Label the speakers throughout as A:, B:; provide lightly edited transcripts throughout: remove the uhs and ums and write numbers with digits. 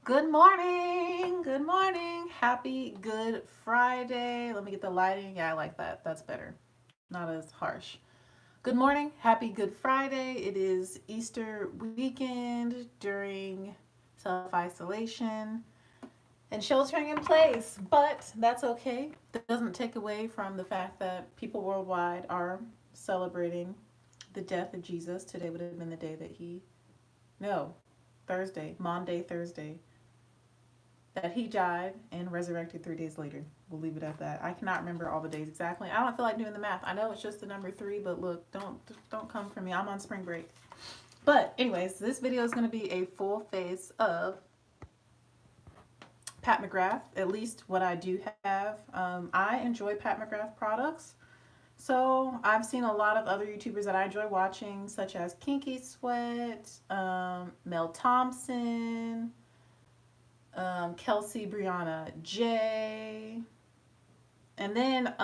A: Good morning. Good morning. Happy Good Friday. Let me get the lighting. Yeah, I like that. That's better. Not as harsh. Good morning. Happy Good Friday. It is Easter weekend during self isolation and sheltering in place, but that's okay. Doesn't take away from the fact that people worldwide are celebrating the death of Jesus. Today would have been the day that no, Thursday, Maundy, Thursday, that he died and resurrected 3 days later. We'll leave it at that. I cannot remember all the days exactly. I don't feel like doing the math. I know it's just the number three, but look, don't come for me. I'm on spring break. But anyways, this video is going to be a full face of Pat McGrath. At least what I do have. I enjoy Pat McGrath products. So I've seen a lot of other YouTubers that I enjoy watching, such as Kinky Sweat, Mel Thompson, Kelsey Brianna J, and then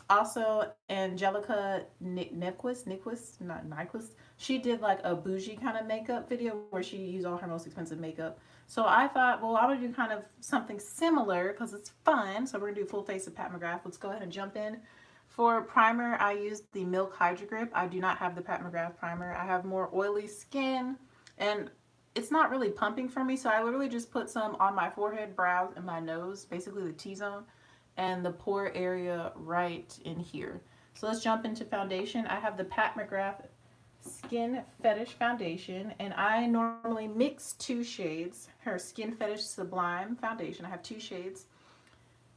A: also Angelica Nyquist, not Nyquist. She did like a bougie kind of makeup video where she used all her most expensive makeup. So I thought, well, I'm gonna do kind of something similar because it's fun. So we're gonna do full face of Pat McGrath. Let's go ahead and jump in. For primer, I used the Milk Hydro Grip. I do not have the Pat McGrath primer. I have more oily skin, and it's not really pumping for me, so I literally just put some on my forehead, brows, and my nose, basically the T-zone, and the pore area right in here. So let's jump into foundation. I have the Pat McGrath Skin Fetish Foundation, and I normally mix two shades. Her Skin Fetish Sublime Foundation. I have two shades.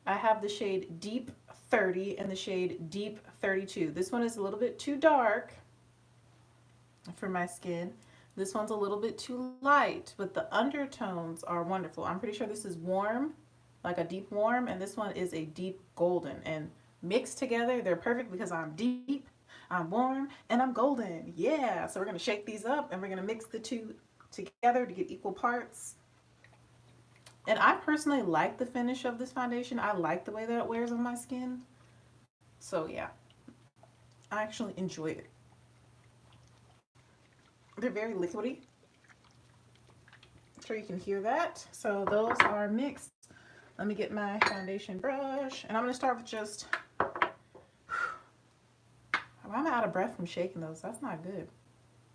A: I have the shade Deep 30 and the shade Deep 32. This one is a little bit too dark for my skin. This one's a little bit too light, but the undertones are wonderful. I'm pretty sure this is warm, like a deep warm, and this one is a deep golden. And mixed together, they're perfect because I'm deep, I'm warm, and I'm golden. Yeah, so we're gonna shake these up and we're gonna mix the two together to get equal parts. And I personally like the finish of this foundation. I like the way that it wears on my skin. So yeah, I actually enjoy it. They're very liquidy. I'm sure you can hear that. So those are mixed. Let me get my foundation brush. And I'm going to start with just... Why am I out of breath from shaking those? That's not good.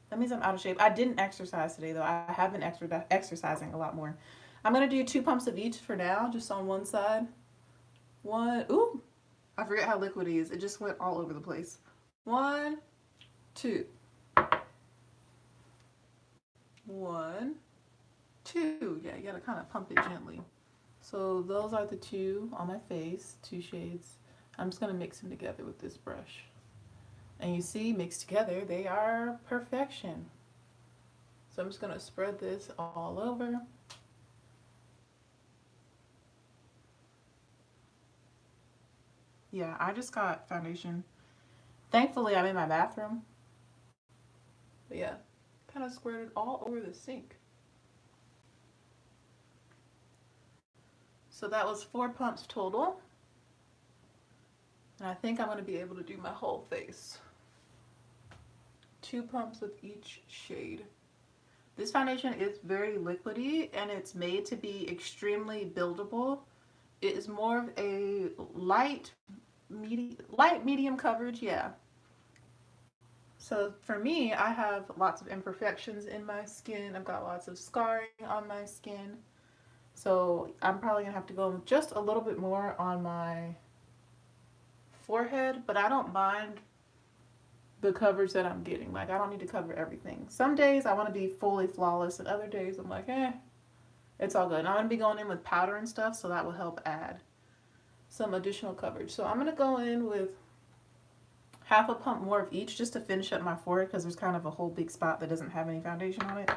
A: That means I'm out of shape. I didn't exercise today, though. I have been exercising a lot more. I'm going to do 2 pumps of each for now, just on one side. One. Ooh. I forget how liquid it is. It just went all over the place. 1, 2. 1, 2. Yeah, you gotta kind of pump it gently. So those are the two on my face, two shades. I'm just gonna mix them together with this brush. And you see, mixed together, they are perfection. So I'm just gonna spread this all over. Yeah, I just got foundation. Thankfully, I'm in my bathroom. But yeah, kind of squirted all over the sink. So that was 4 pumps total. And I think I'm going to be able to do my whole face. 2 pumps of each shade. This foundation is very liquidy and it's made to be extremely buildable. It is more of a light medium coverage, yeah. So for me, I have lots of imperfections in my skin. I've got lots of scarring on my skin. So I'm probably gonna have to go just a little bit more on my forehead, but I don't mind the coverage that I'm getting. Like, I don't need to cover everything. Some days I want to be fully flawless, and other days I'm like, it's all good. And I'm going to be going in with powder and stuff, so that will help add some additional coverage. So I'm going to go in with half a pump more of each just to finish up my forehead because there's kind of a whole big spot that doesn't have any foundation on it.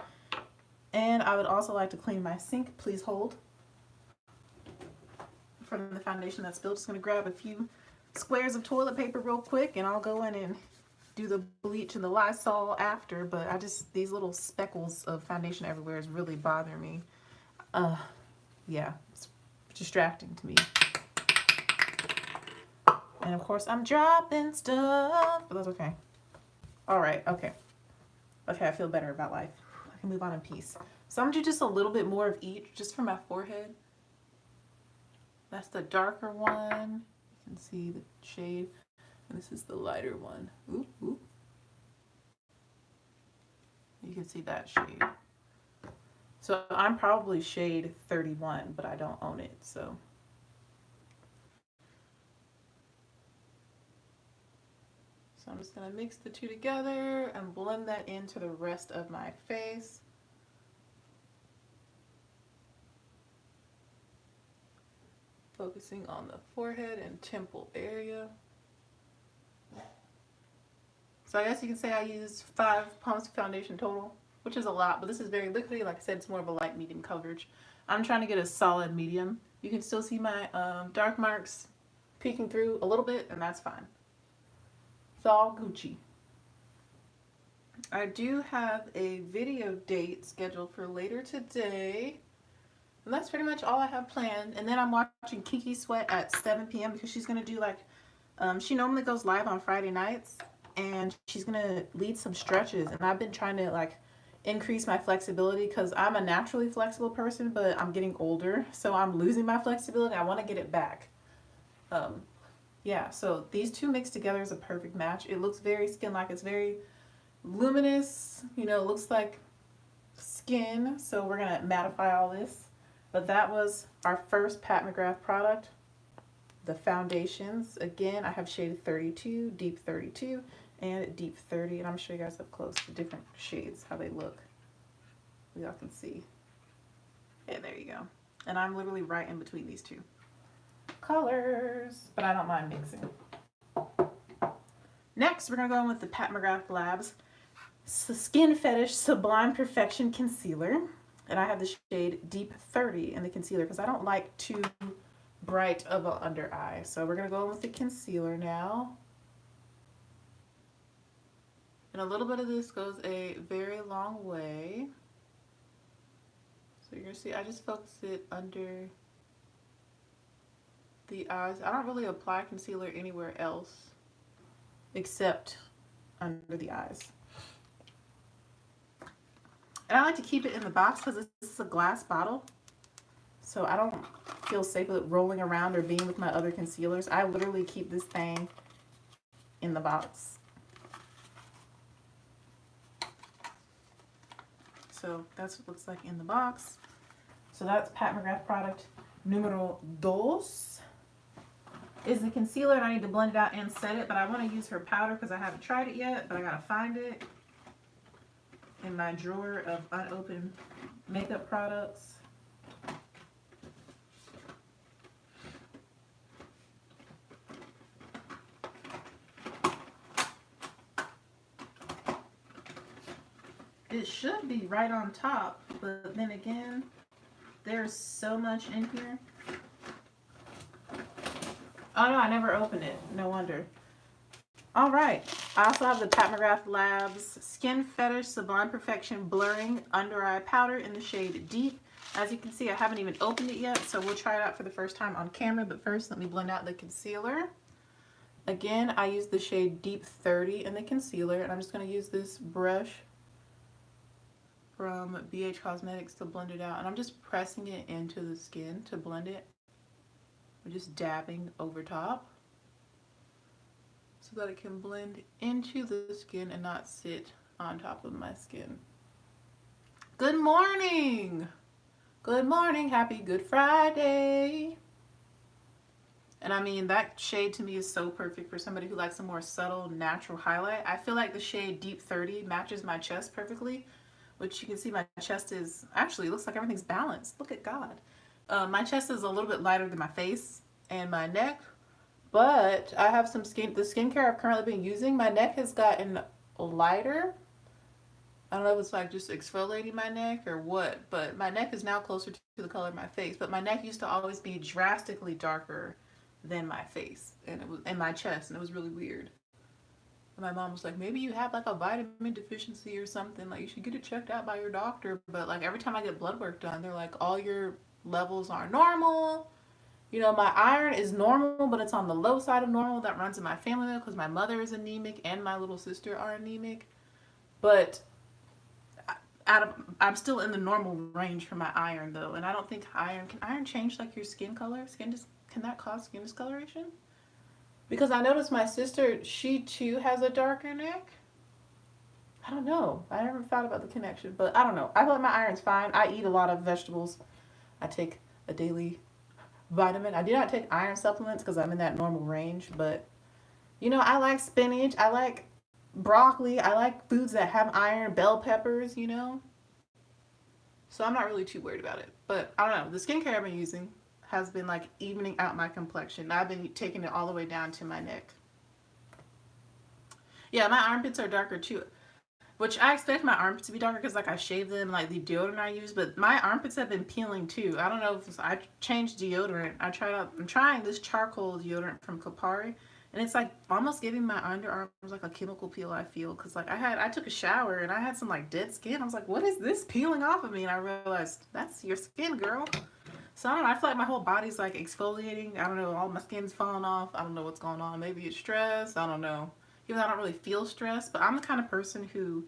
A: And I would also like to clean my sink. Please hold. From the foundation that's spilled, just going to grab a few squares of toilet paper real quick, and I'll go in and do the bleach and the Lysol after. But these little speckles of foundation everywhere is really bothering me. Yeah, it's distracting to me. And of course I'm dropping stuff, but that's okay. All right, okay. Okay, I feel better about life. can move on in peace. So I'm gonna do just a little bit more of each, just for my forehead. That's the darker one. You can see the shade. And this is the lighter one. Ooh, ooh. You can see that shade. So I'm probably shade 31, but I don't own it, so. So I'm just gonna mix the two together and blend that into the rest of my face. Focusing on the forehead and temple area. So I guess you can say I used 5 pumps of foundation total, which is a lot, but this is very liquidy. Like I said, it's more of a light medium coverage. I'm trying to get a solid medium. You can still see my dark marks peeking through a little bit, and that's fine. It's all Gucci. I do have a video date scheduled for later today. And that's pretty much all I have planned. And then I'm watching Kiki Sweat at 7 p.m. because she's going to do like, she normally goes live on Friday nights. And she's going to lead some stretches. And I've been trying to like increase my flexibility because I'm a naturally flexible person, but I'm getting older. So I'm losing my flexibility. I want to get it back. Yeah, so these two mixed together is a perfect match. It looks very skin-like. It's very luminous. You know, it looks like skin. So we're going to mattify all this. But that was our first Pat McGrath product, the foundations. Again, I have shade 32, deep 32, and deep 30. And I'm going to show you guys up close the different shades, how they look. Y'all can see. Yeah, there you go. And I'm literally right in between these two colors, but I don't mind mixing. Next, we're going to go in with the Pat McGrath Labs Skin Fetish Sublime Perfection Concealer. And I have the shade Deep 30 in the concealer because I don't like too bright of an under eye. So we're going to go in with the concealer now. And a little bit of this goes a very long way. So you're going to see I just focus it under the eyes. I don't really apply concealer anywhere else except under the eyes. And I like to keep it in the box because this is a glass bottle. So I don't feel safe with it rolling around or being with my other concealers. I literally keep this thing in the box. So that's what it looks like in the box. So that's Pat McGrath product numero dos. Is the concealer, and I need to blend it out and set it, but I want to use her powder because I haven't tried it yet, but I gotta find it in my drawer of unopened makeup products. It should be right on top, but then again, there's so much in here. Oh no, I never opened it. No wonder. All right. I also have the Pat McGrath Labs Skin Fetish Sublime Perfection Blurring Under Eye Powder in the shade Deep. As you can see, I haven't even opened it yet, so we'll try it out for the first time on camera. But first, let me blend out the concealer. Again, I use the shade Deep 30 in the concealer, and I'm just going to use this brush from BH Cosmetics to blend it out. And I'm just pressing it into the skin to blend it. I'm just dabbing over top so that it can blend into the skin and not sit on top of my skin. Good morning! Good morning, happy Good Friday! And I mean, that shade to me is so perfect for somebody who likes a more subtle, natural highlight. I feel like the shade Deep 30 matches my chest perfectly, which you can see my chest is, actually, it looks like everything's balanced. Look at God. My chest is a little bit lighter than my face and my neck, but I have some the skincare I've currently been using. My neck has gotten lighter. I don't know if it's like just exfoliating my neck or what, but my neck is now closer to the color of my face. But my neck used to always be drastically darker than my face, and it was in my chest, and it was really weird. And my mom was like, maybe you have like a vitamin deficiency or something. Like you should get it checked out by your doctor. But like every time I get blood work done, they're like, all your levels are normal. You know, my iron is normal, but it's on the low side of normal. That runs in my family because my mother is anemic and my little sister are anemic. But I'm still in the normal range for my iron though, and I don't think can iron change like your skin color? Can that cause skin discoloration? Because I noticed my sister, she too has a darker neck. I don't know. I never thought about the connection, but I don't know. I feel like my iron's fine. I eat a lot of vegetables. I take a daily vitamin. I do not take iron supplements because I'm in that normal range, but I like spinach. I like broccoli. I like foods that have iron, bell peppers. So I'm not really too worried about it. But I don't know. The skincare I've been using has been like evening out my complexion. I've been taking it all the way down to my neck. Yeah, my armpits are darker too. Which I expect my armpits to be darker because like I shave them, like the deodorant I use, but my armpits have been peeling too. I don't know if I changed deodorant. I'm trying this charcoal deodorant from Kopari, and it's like almost giving my underarms like a chemical peel. I feel because like I took a shower and I had some like dead skin. I was like, what is this peeling off of me? And I realized that's your skin, girl. So I don't know. I feel like my whole body's like exfoliating. I don't know. All my skin's falling off. I don't know what's going on. Maybe it's stress. I don't know. Even though I don't really feel stressed, but I'm the kind of person who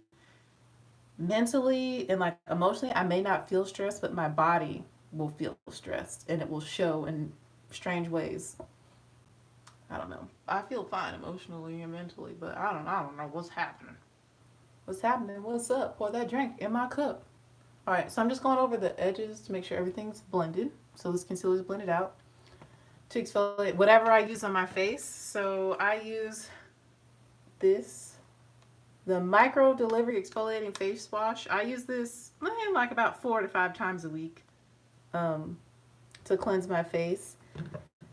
A: mentally and like emotionally, I may not feel stressed, but my body will feel stressed and it will show in strange ways. I don't know. I feel fine emotionally and mentally, but I don't know what's happening. What's happening? What's up? Pour that drink in my cup. All right, so I'm just going over the edges to make sure everything's blended. So this concealer is blended out to exfoliate whatever I use on my face. So I use this, the Micro Delivery Exfoliating Face Wash. I use this like about 4 to 5 times a week to cleanse my face.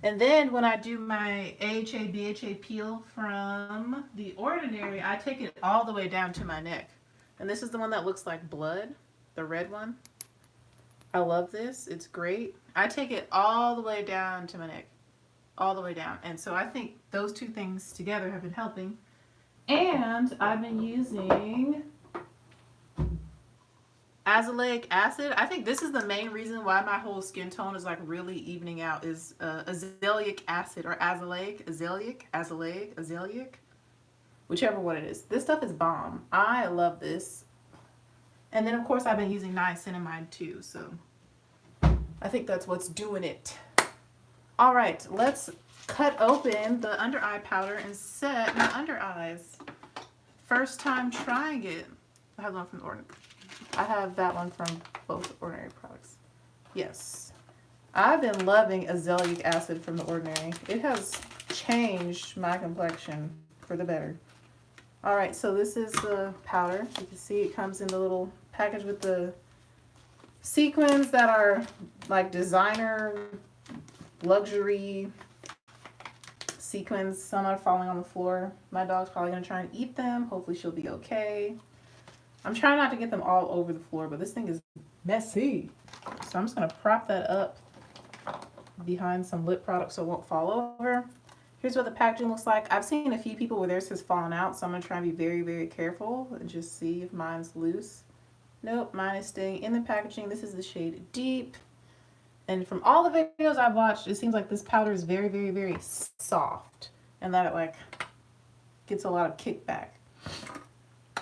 A: And then when I do my AHA BHA peel from The Ordinary, I take it all the way down to my neck. And this is the one that looks like blood, the red one. I love this. It's great. I take it all the way down to my neck. All the way down. And so I think those two things together have been helping. And I've been using azelaic acid. I think this is the main reason why my whole skin tone is like really evening out is azelaic acid or azelaic, whichever one it is. This stuff is bomb. I love this. And then of course I've been using niacinamide too, so I think that's what's doing it. All right, let's cut open the under eye powder and set my under eyes. First time trying it. I have one from the Ordinary. I have that one from both Ordinary products. Yes. I've been loving azelaic acid from the Ordinary. It has changed my complexion for the better. All right, so this is the powder. You can see it comes in the little package with the sequins that are like designer luxury sequins. Some are falling on the floor. My dog's probably gonna try and eat them. Hopefully she'll be okay. I'm trying not to get them all over the floor, but this thing is messy. So I'm just gonna prop that up behind some lip product so it won't fall over. Here's what the packaging looks like. I've seen a few people where theirs has fallen out, so I'm gonna try and be very, very careful and just see if mine's loose. Nope, mine is staying in the packaging. This is the shade Deep. And from all the videos I've watched, it seems like this powder is very, very, very soft and that it like gets a lot of kickback.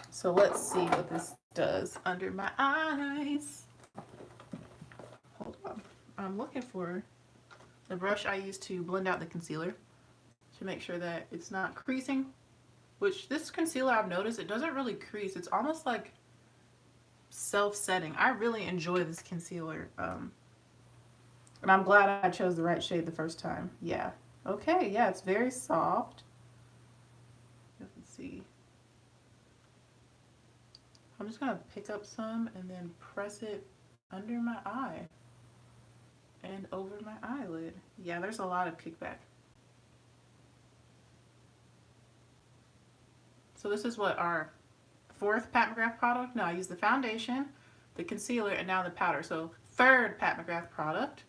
A: So let's see what this does under my eyes. Hold on. I'm looking for the brush I use to blend out the concealer to make sure that it's not creasing, which this concealer I've noticed, it doesn't really crease. It's almost like self-setting. I really enjoy this concealer. And I'm glad I chose the right shade the first time. Yeah. Okay, yeah, it's very soft. You can see. I'm just gonna pick up some and then press it under my eye and over my eyelid. Yeah, there's a lot of kickback. So this is what our fourth Pat McGrath product. No, I used the foundation, the concealer, and now the powder. So third Pat McGrath product.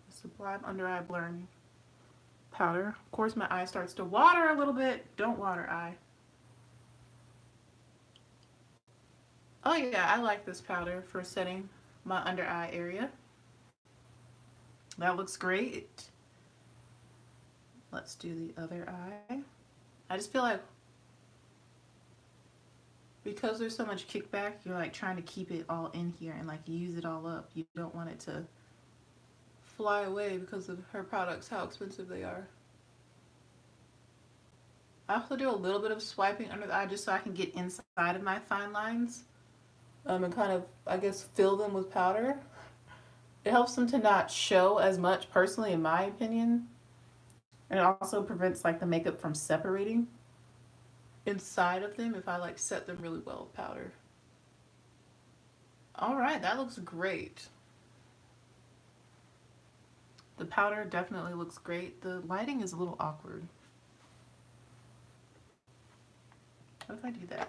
A: Sublime Under Eye Blurring Powder. Of course, my eye starts to water a little bit. Don't water eye. Oh yeah, I like this powder for setting my under eye area. That looks great. Let's do the other eye. I just feel like because there's so much kickback, you're like trying to keep it all in here and like use it all up. You don't want it to fly away because of her products, how expensive they are. I also do a little bit of swiping under the eye just so I can get inside of my fine lines, and kind of, I guess, fill them with powder. It helps them to not show as much, personally, in my opinion. And it also prevents like the makeup from separating inside of them if I like set them really well with powder. All right, that looks great. The powder definitely looks great. The lighting is a little awkward. What if I do that?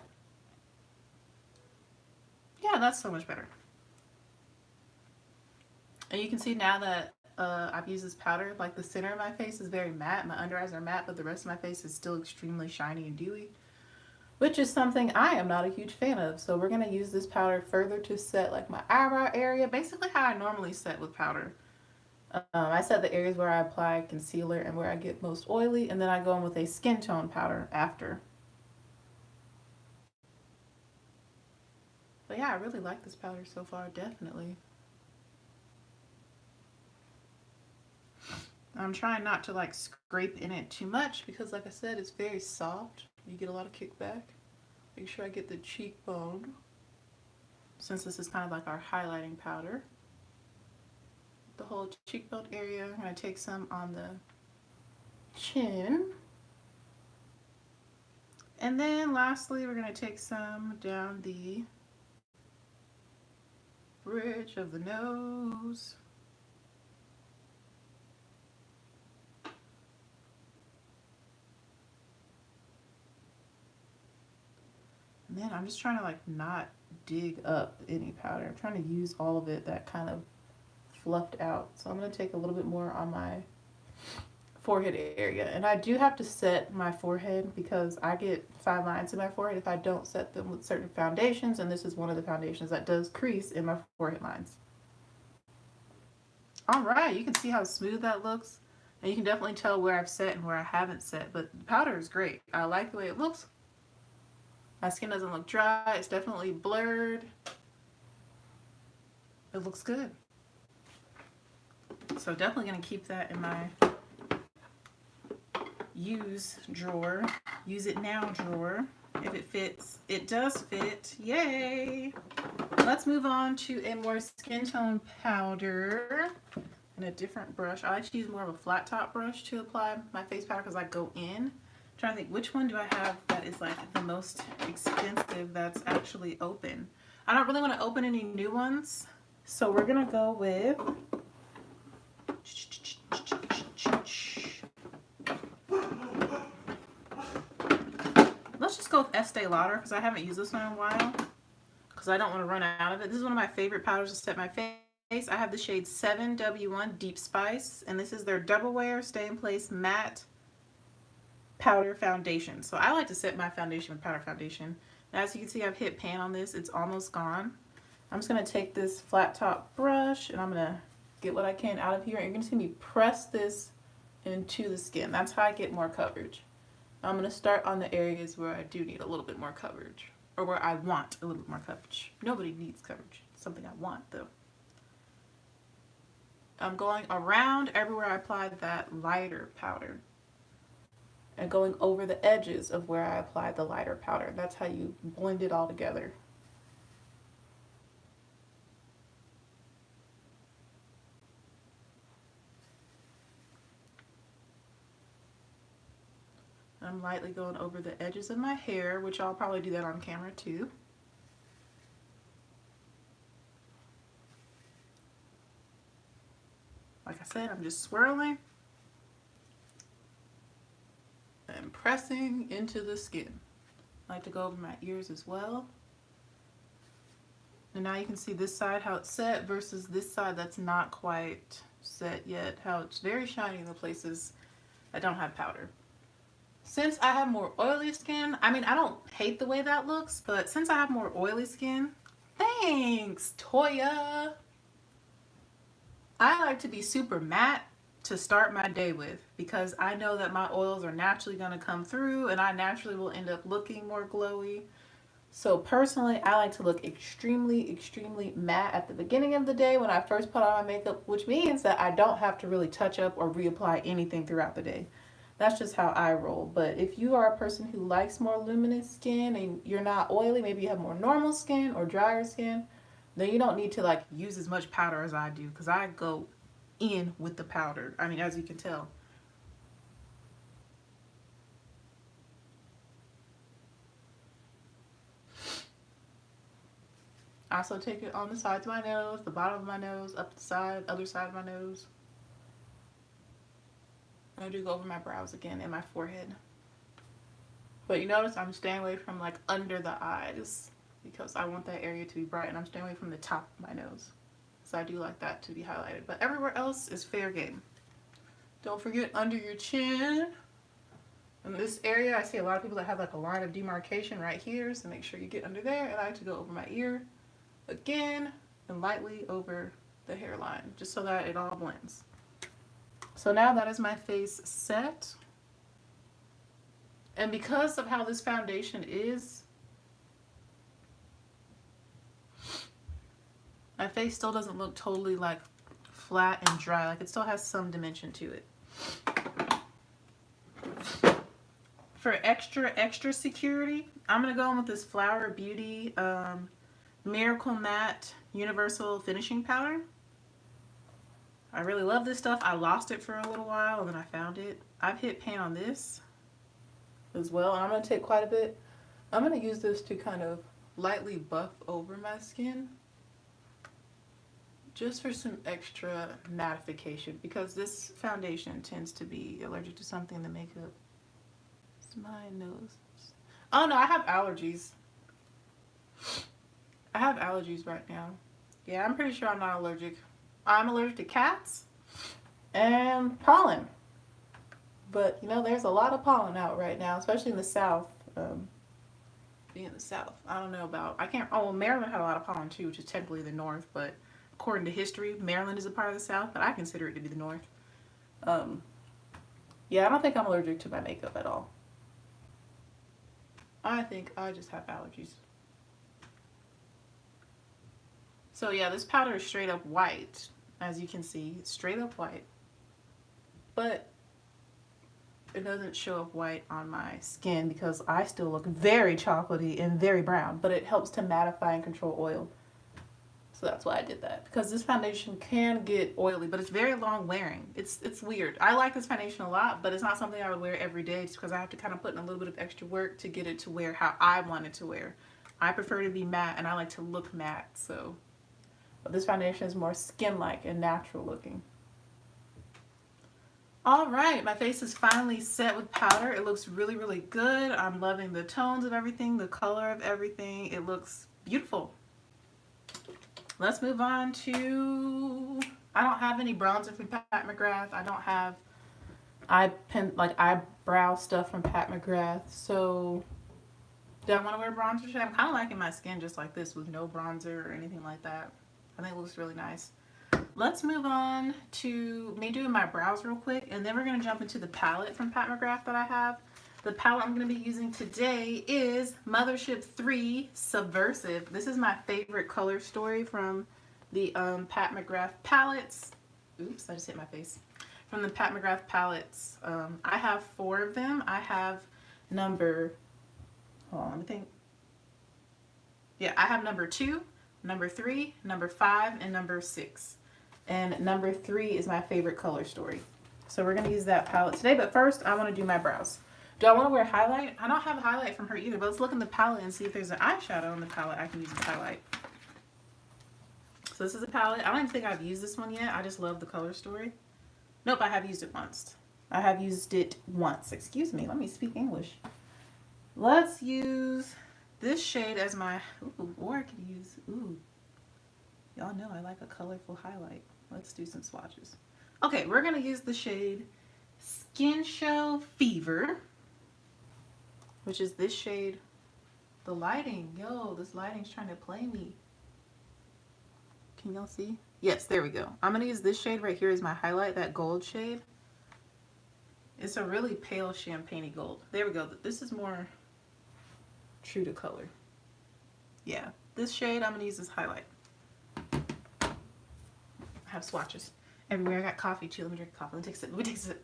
A: Yeah, that's so much better. And you can see now that I've used this powder, like the center of my face is very matte. My under eyes are matte, but the rest of my face is still extremely shiny and dewy, which is something I am not a huge fan of. So we're going to use this powder further to set like my eyebrow area, basically how I normally set with powder. I set the areas where I apply concealer and where I get most oily, and then I go in with a skin tone powder after. But yeah, I really like this powder so far, definitely. I'm trying not to like scrape in it too much because like I said, it's very soft. You get a lot of kickback. Make sure I get the cheekbone, since this is kind of like our highlighting powder. The whole cheekbone area. I'm going to take some on the chin. And then lastly, we're going to take some down the bridge of the nose. And then I'm just trying to like not dig up any powder. I'm trying to use all of it that kind of fluffed out. So I'm going to take a little bit more on my forehead area. And I do have to set my forehead because I get fine lines in my forehead if I don't set them with certain foundations, and this is one of the foundations that does crease in my forehead lines. All right, you can see how smooth that looks, and you can definitely tell where I've set and where I haven't set, but the powder is great. I like the way it looks. My skin doesn't look dry. It's definitely blurred. It looks good. So definitely going to keep that in my use drawer, use it now drawer, if it fits. It does fit, yay! Let's move on to a more skin tone powder and a different brush. I like to use more of a flat top brush to apply my face powder because I go in. I'm trying to think, which one do I have that is like the most expensive that's actually open? I don't really want to open any new ones, so we're gonna go with let's just go with Estee Lauder because I haven't used this one in a while because I don't want to run out of it. This is one of my favorite powders to set my face. I have the shade 7W1 Deep Spice, and this is their Double Wear Stay in Place Matte Powder Foundation. So I like to set my foundation with powder foundation. And as you can see, I've hit pan on this. It's almost gone. I'm just going to take this flat top brush and I'm going to get what I can out of here. And you're going to see me press this into the skin. That's how I get more coverage. I'm going to start on the areas where I do need a little bit more coverage, or where I want a little bit more coverage. Nobody needs coverage. It's something I want though. I'm going around everywhere I applied that lighter powder and going over the edges of where I applied the lighter powder. That's how you blend it all together. I'm lightly going over the edges of my hair, which I'll probably do that on camera too. Like I said, I'm just swirling and pressing into the skin. I like to go over my ears as well. And now you can see this side how it's set versus this side that's not quite set yet, how it's very shiny in the places that don't have powder. Since I have more oily skin, I mean, I don't hate the way that looks, but since I have more oily skin, thanks, Toya. I like to be super matte to start my day with because I know that my oils are naturally going to come through and I naturally will end up looking more glowy. So personally, I like to look extremely, extremely matte at the beginning of the day when I first put on my makeup, which means that I don't have to really touch up or reapply anything throughout the day. That's just how I roll. But if you are a person who likes more luminous skin and you're not oily, maybe you have more normal skin or drier skin, then you don't need to like use as much powder as I do because I go in with the powder. I mean, as you can tell. I also take it on the sides of my nose, the bottom of my nose, up the side, other side of my nose. I do go over my brows again and my forehead. But you notice I'm staying away from like under the eyes because I want that area to be bright, and I'm staying away from the top of my nose. So I do like that to be highlighted. But everywhere else is fair game. Don't forget under your chin. In this area, I see a lot of people that have like a line of demarcation right here. So make sure you get under there. And I like to go over my ear again and lightly over the hairline just so that it all blends. So now that is my face set. And because of how this foundation is, my face still doesn't look totally like flat and dry. Like it still has some dimension to it. For extra security, I'm going to go in with this Flower Beauty Miracle Matte Universal Finishing Powder. I really love this stuff. I lost it for a little while and then I found it. I've hit pan on this as well. And I'm going to take quite a bit. I'm going to use this to kind of lightly buff over my skin, just for some extra mattification, because this foundation tends to be allergic to something in the makeup. It's my nose. Oh no, I have allergies. I have allergies right now. Yeah, I'm pretty sure I'm not allergic. I'm allergic to cats and pollen. But you know, there's a lot of pollen out right now, especially in the South. Being in the South, I don't know about, I can't, oh, well, Maryland had a lot of pollen too, which is technically the North, but according to history, Maryland is a part of the South, but I consider it to be the North. Yeah, I don't think I'm allergic to my makeup at all. I think I just have allergies. So yeah, this powder is straight up white. As you can see, straight up white. But it doesn't show up white on my skin because I still look very chocolatey and very brown, but it helps to mattify and control oil. So that's why I did that, because this foundation can get oily, but it's very long wearing. It's weird. I like this foundation a lot, but it's not something I would wear every day just because I have to kind of put in a little bit of extra work to get it to wear how I want it to wear. I prefer to be matte and I like to look matte, so. But this foundation is more skin-like and natural looking. All right, my face is finally set with powder. It looks really, really good. I'm loving the tones of everything, the color of everything. It looks beautiful. Let's move on to, I don't have any bronzer from Pat McGrath. I don't have eyebrow stuff from Pat McGrath. So do I want to wear bronzer today? I'm kind of liking my skin just like this with no bronzer or anything like that. I think it looks really nice. Let's move on to me doing my brows real quick, and then we're going to jump into the palette from Pat McGrath that I have. The palette I'm going to be using today is Mothership 3 Subversive. This is my favorite color story from the Pat McGrath palettes. Oops, I just hit my face. From the Pat McGrath palettes. I have 4 of them. I have number, hold on, let me think. Yeah, I have number 2, number 3, number 5, and number 6. And number 3 is my favorite color story. So we're going to use that palette today, but first I want to do my brows. Do I want to wear highlight? I don't have a highlight from her either, but let's look in the palette and see if there's an eyeshadow in the palette I can use as highlight. So this is a palette. I don't even think I've used this one yet. I just love the color story. Nope, I have used it once. I have used it once. Excuse me, let me speak English. Let's use this shade as my, ooh, or I could use, ooh. Y'all know I like a colorful highlight. Let's do some swatches. Okay, we're going to use the shade Skin Show Fever, which is this shade. The lighting, yo, this lighting's trying to play me. Can y'all see? Yes, there we go. I'm going to use this shade right here as my highlight, that gold shade. It's a really pale champagne-y gold. There we go. This is more true to color. Yeah, this shade I'm gonna use as highlight. I have swatches everywhere. I got coffee too. Let me drink coffee. Let me take a sip. Let me take a sip.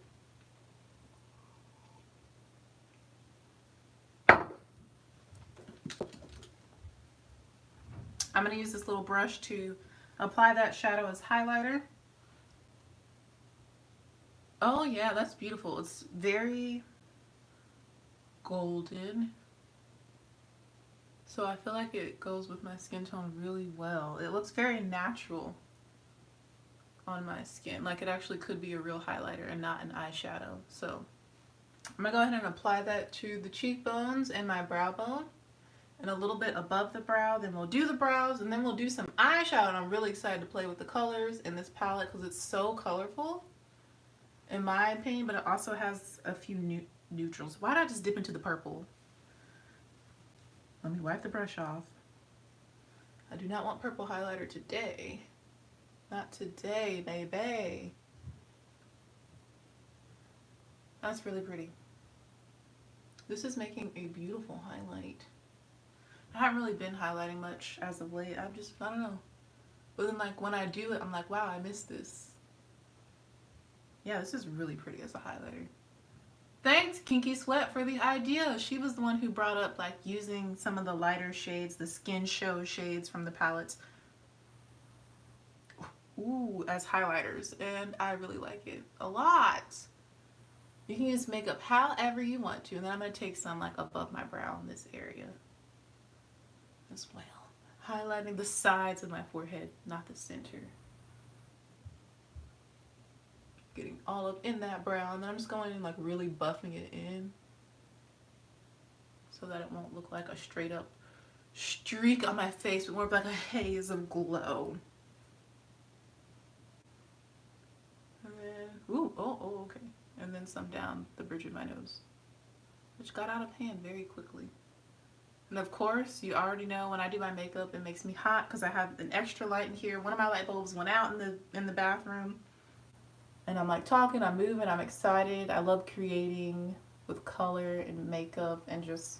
A: I'm gonna use this little brush to apply that shadow as highlighter. Oh yeah, that's beautiful. It's very golden. So I feel like it goes with my skin tone really well. It looks very natural on my skin. Like it actually could be a real highlighter and not an eyeshadow. So I'm gonna go ahead and apply that to the cheekbones and my brow bone and a little bit above the brow. Then we'll do the brows and then we'll do some eyeshadow. And I'm really excited to play with the colors in this palette because it's so colorful in my opinion, but it also has a few neutrals. Why don't I just dip into the purple? Let me wipe the brush off. I do not want purple highlighter today. Not today, baby. That's really pretty. This is making a beautiful highlight. I haven't really been highlighting much as of late. I don't know. But then like when I do it, I'm like, wow, I missed this. Yeah, this is really pretty as a highlighter. Thanks, Kinky Sweat, for the idea. She was the one who brought up like using some of the lighter shades, the Skin Show shades from the palettes, as highlighters, and I really like it a lot. You can use makeup however you want to, and then I'm going to take some like above my brow in this area as well. Highlighting the sides of my forehead, not the center. Getting all up in that brow, and then I'm just going in like really buffing it in so that it won't look like a straight up streak on my face, but more like a haze of glow. And then, okay. And then some down the bridge of my nose, which got out of hand very quickly. And of course, you already know when I do my makeup, it makes me hot because I have an extra light in here. One of my light bulbs went out in the bathroom. And I'm like talking, I'm moving, I'm excited. I love creating with color and makeup and just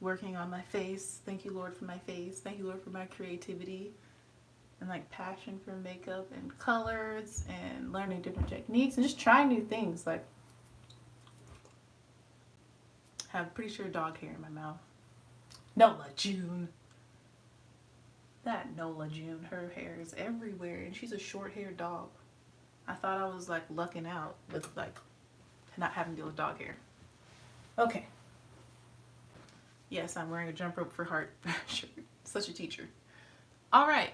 A: working on my face. Thank you, Lord, for my face. Thank you, Lord, for my creativity and like passion for makeup and colors and learning different techniques and just trying new things. Like, I have pretty sure dog hair in my mouth. Nola June. That Nola June, her hair is everywhere and she's a short-haired dog. I thought I was like lucking out with like not having to deal with dog hair. Okay. Yes, I'm wearing a jump rope for heart shirt. Such a teacher. All right.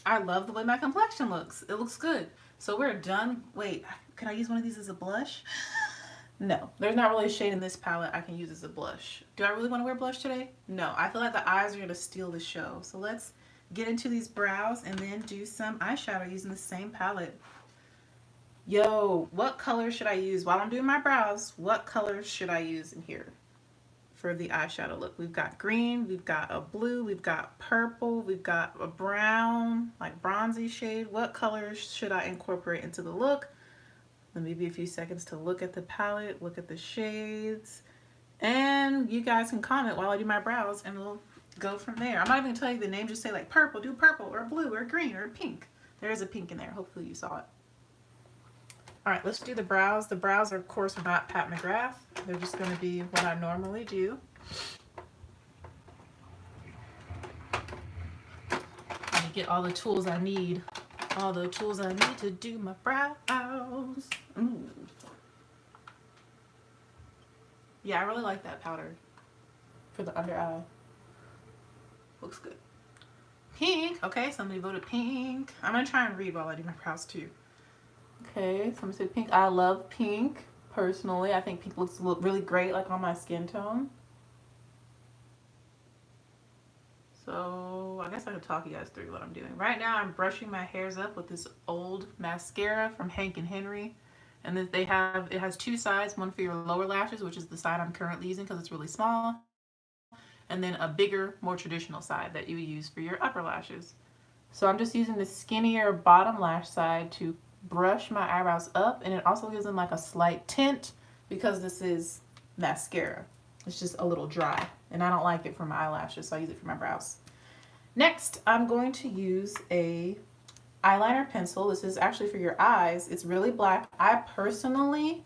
A: I love the way my complexion looks. It looks good. So we're done. Wait, can I use one of these as a blush? No, there's not really a shade in this palette I can use as a blush. Do I really want to wear blush today? No, I feel like the eyes are going to steal the show. So let's get into these brows and then do some eyeshadow using the same palette. Yo, what color should I use while I'm doing my brows? What colors should I use in here for the eyeshadow look? We've got green, we've got a blue, we've got purple, we've got a brown, like bronzy shade. What colors should I incorporate into the look? Let me give you a few seconds to look at the palette, look at the shades, and you guys can comment while I do my brows and we'll go from there. I'm not even gonna tell you the name, just say like purple, do purple or blue or green or pink. There is a pink in there. Hopefully you saw it. All right, let's do the brows. The brows are, of course, not Pat McGrath. They're just gonna be what I normally do. Let me get all the tools I need. All the tools I need to do my brows. Ooh. Yeah, I really like that powder for the under eye. Looks good. Pink. Okay, somebody voted pink. I'm gonna try and read while I do my brows too. Okay, somebody said pink. I love pink personally. I think pink looks really great like on my skin tone. So I guess I could talk you guys through what I'm doing. Right now I'm brushing my hairs up with this old mascara from Hank and Henry. And then it has two sides, one for your lower lashes, which is the side I'm currently using because it's really small. And then a bigger, more traditional side that you use for your upper lashes. So I'm just using the skinnier bottom lash side to brush my eyebrows up, and it also gives them like a slight tint because this is mascara. It's just a little dry, and I don't like it for my eyelashes, so I use it for my brows. Next, I'm going to use a eyeliner pencil. This is actually for your eyes. It's really black. I personally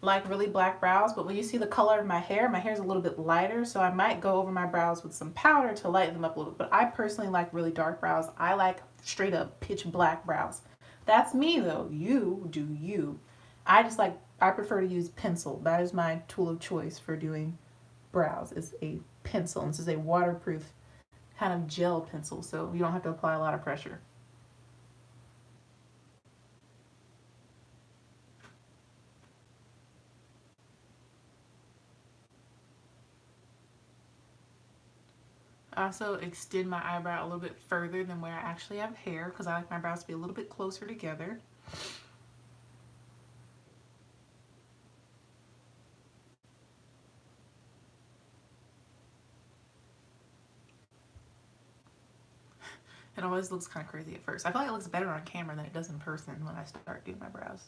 A: like really black brows, but when you see the color of my hair is a little bit lighter, so I might go over my brows with some powder to lighten them up a little bit. But I personally like really dark brows. I like straight up pitch black brows. That's me though. You do you. I prefer to use pencil. That is my tool of choice for doing brows, is a pencil. And this is a waterproof kind of gel pencil, so you don't have to apply a lot of pressure. I also extend my eyebrow a little bit further than where I actually have hair because I like my brows to be a little bit closer together. It always looks kind of crazy at first. I feel like it looks better on camera than it does in person when I start doing my brows.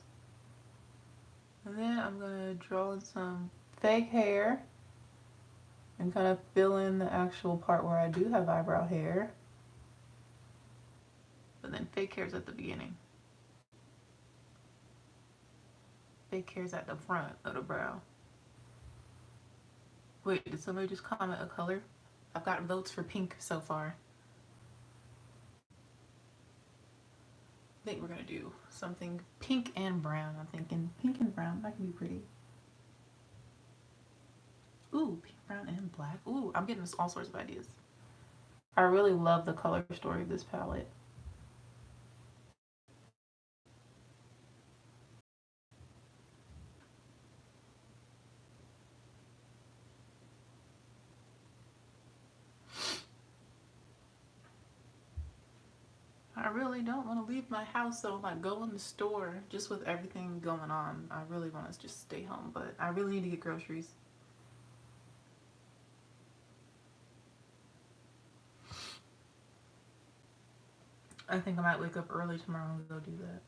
A: And then I'm going to draw in some fake hair and kind of fill in the actual part where I do have eyebrow hair. But then fake hair's at the beginning. Fake hair's at the front of the brow. Wait, did somebody just comment a color? I've gotten votes for pink so far. I think we're gonna do something pink and brown. I'm thinking pink and brown. That can be pretty. Ooh, pink, brown, and black. Ooh, I'm getting all sorts of ideas. I really love the color story of this palette. I really don't want to leave my house, so like go in the store just with everything going on. I really want to just stay home, but I really need to get groceries. I think I might wake up early tomorrow and go do that.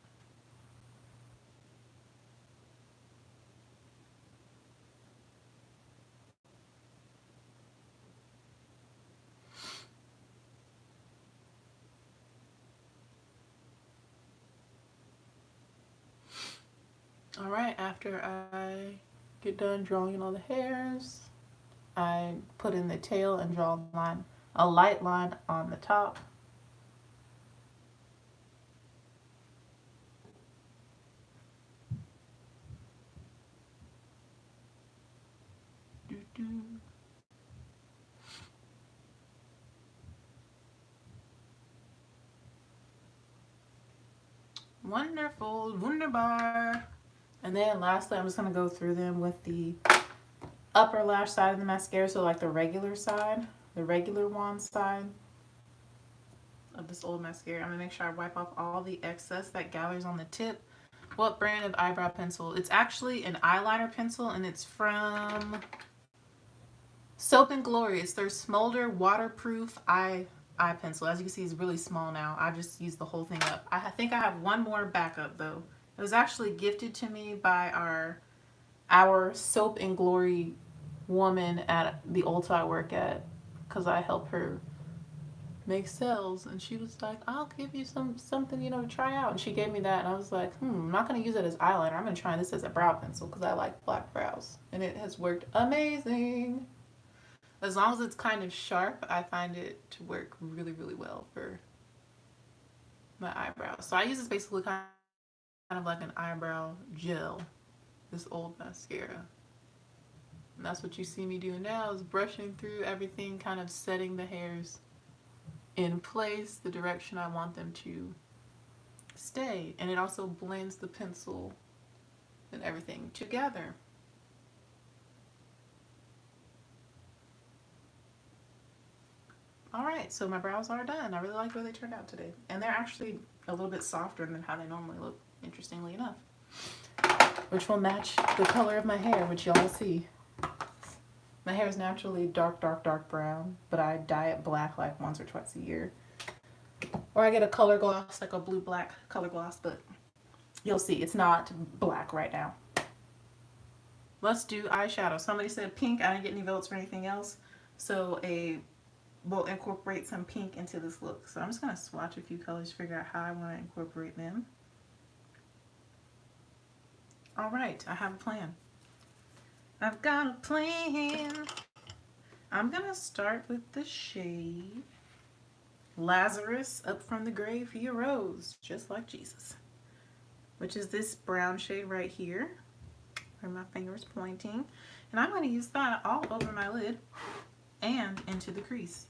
A: All right, after I get done drawing all the hairs, I put in the tail and draw a light line on the top. Wonderful, wunderbar. And then lastly, I'm just going to go through them with the upper lash side of the mascara, so like the regular side, the regular wand side of this old mascara. I'm going to make sure I wipe off all the excess that gathers on the tip. What brand of eyebrow pencil? It's actually an eyeliner pencil, and it's from Soap and Glory. It's their Smolder waterproof eye pencil. As you can see, it's really small now. I just used the whole thing up. I think I have one more backup though. It was actually gifted to me by our Soap and Glory woman at the Ulta I work at, because I help her make sales, and she was like, I'll give you something, to try out. And she gave me that, and I was like, I'm not going to use it as eyeliner. I'm going to try this as a brow pencil because I like black brows, and it has worked amazing. As long as it's kind of sharp, I find it to work really, really well for my eyebrows. So I use this basically kind of like an eyebrow gel, this old mascara. And that's what you see me doing now, is brushing through everything, kind of setting the hairs in place, the direction I want them to stay. And it also blends the pencil and everything together. Alright, so my brows are done. I really like the way they turned out today. And they're actually a little bit softer than how they normally look, interestingly enough. Which will match the color of my hair, which y'all see. My hair is naturally dark, dark, dark brown, but I dye it black like once or twice a year. Or I get a color gloss, like a blue-black color gloss, but you'll see it's not black right now. Let's do eyeshadow. Somebody said pink. I didn't get any votes for anything else. So we'll incorporate some pink into this look. So I'm just going to swatch a few colors, figure out how I want to incorporate them. All right, I have a plan. I've got a plan. I'm going to start with the shade Lazarus, up from the grave he arose, just like Jesus, which is this brown shade right here where my finger is pointing. And I'm going to use that all over my lid and into the crease.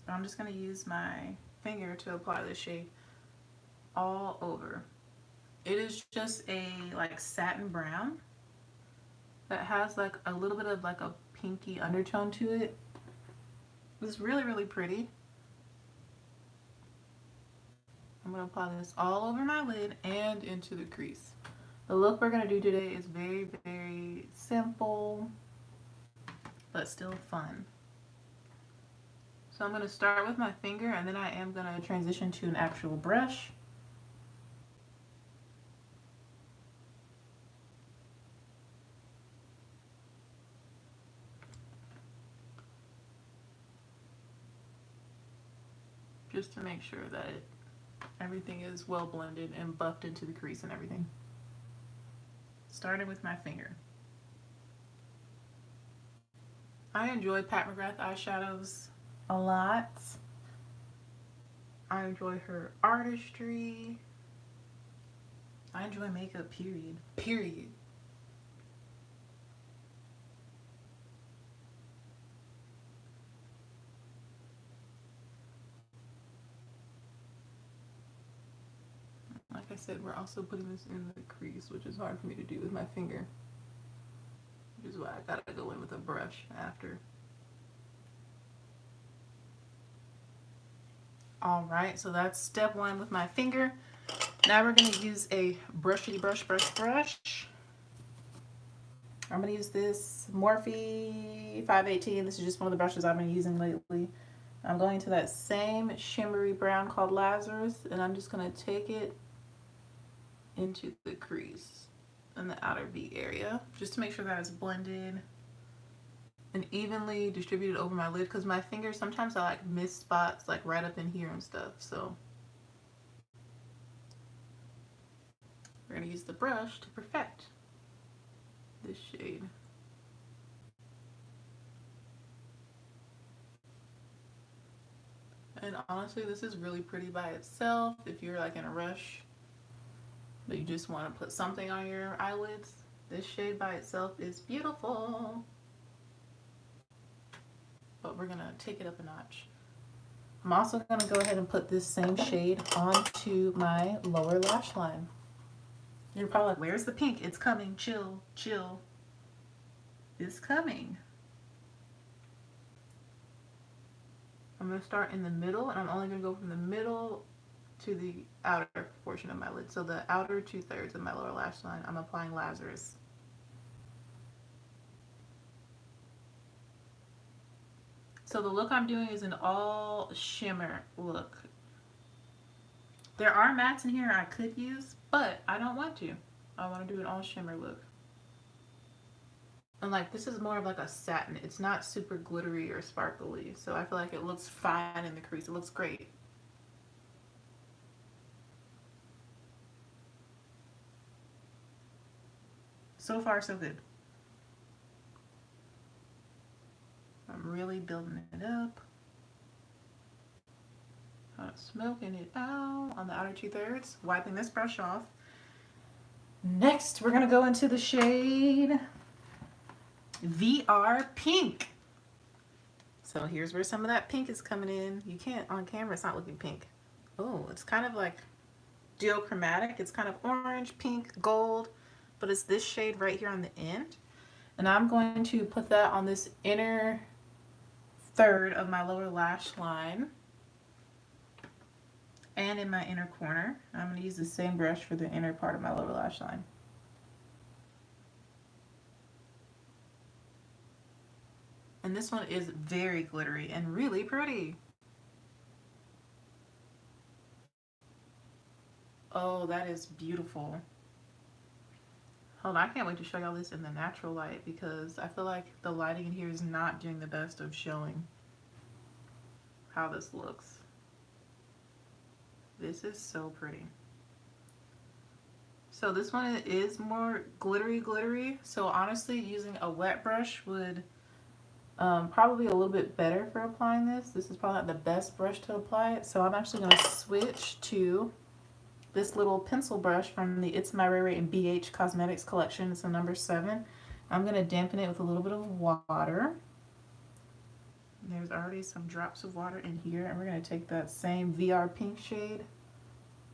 A: I'm just going to use my finger to apply this shade all over. It is just a like satin brown that has like a little bit of like a pinky undertone to it. It's really, really pretty. I'm going to apply this all over my lid and into the crease. The look we're going to do today is very, very simple, but still fun. So I'm going to start with my finger, and then I am going to transition to an actual brush. Just to make sure that everything is well blended and buffed into the crease and everything. Starting with my finger. I enjoy Pat McGrath eyeshadows a lot. I enjoy her artistry. I enjoy makeup, period. Period. Like I said, we're also putting this in the crease, which is hard for me to do with my finger. Which is why I gotta go in with a brush after. Alright, so that's step one with my finger. Now we're going to use a brushity brush. I'm going to use this Morphe 518. This is just one of the brushes I've been using lately. I'm going to that same shimmery brown called Lazarus, and I'm just going to take it into the crease in the outer V area, just to make sure that it's blended and evenly distributed over my lid, because my fingers, sometimes I like miss spots like right up in here and stuff. So we're going to use the brush to perfect this shade. And honestly, this is really pretty by itself. If you're like in a rush but you just want to put something on your eyelids, this shade by itself is beautiful. But we're gonna take it up a notch. I'm also gonna go ahead and put this same shade onto my lower lash line. You're probably like, where's the pink? It's coming. Chill, chill. It's coming. I'm gonna start in the middle, and I'm only gonna go from the middle to the outer portion of my lid. So the outer 2/3 of my lower lash line, I'm applying Lazarus. So the look I'm doing is an all shimmer look. There are mattes in here I could use, but I don't want to. I want to do an all shimmer look. And like, this is more of like a satin. It's not super glittery or sparkly, so I feel like it looks fine in the crease. It looks great. So far, so good. I'm really building it up. Smoking it out on the outer 2/3. Wiping this brush off. Next, we're going to go into the shade VR Pink. So here's where some of that pink is coming in. You can't, on camera, it's not looking pink. Oh, it's kind of like duochromatic. It's kind of orange, pink, gold, but it's this shade right here on the end. And I'm going to put that on this inner third of my lower lash line and in my inner corner. I'm going to use the same brush for the inner part of my lower lash line. And this one is very glittery and really pretty. Oh, that is beautiful. Hold on, I can't wait to show y'all this in the natural light because I feel like the lighting in here is not doing the best of showing how this looks. This is so pretty. So this one is more glittery. So honestly, using a wet brush would probably a little bit better for applying this. This is probably not the best brush to apply it. So I'm actually going to switch to this little pencil brush from the It's My Rare and BH Cosmetics collection. It's a number 7. I'm going to dampen it with a little bit of water. There's already some drops of water in here, and we're going to take that same VR pink shade.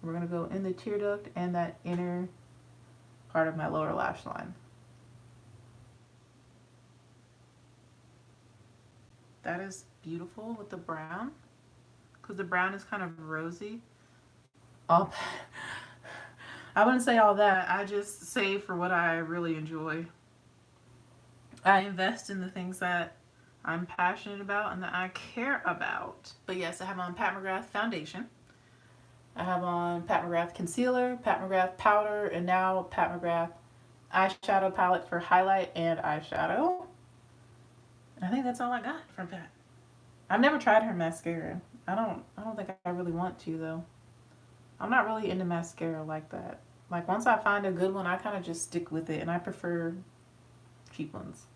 A: We're going to go in the tear duct and that inner part of my lower lash line. That is beautiful with the brown, because the brown is kind of rosy. Oh, I wouldn't say all that. I just save for what I really enjoy. I invest in the things that I'm passionate about and that I care about. But yes, I have on Pat McGrath foundation. I have on Pat McGrath concealer, Pat McGrath powder, and now Pat McGrath eyeshadow palette for highlight and eyeshadow. I think that's all I got from Pat. I've never tried her mascara. I don't think I really want to though. I'm not really into mascara like that. Like once I find a good one, I kind of just stick with it, and I prefer cheap ones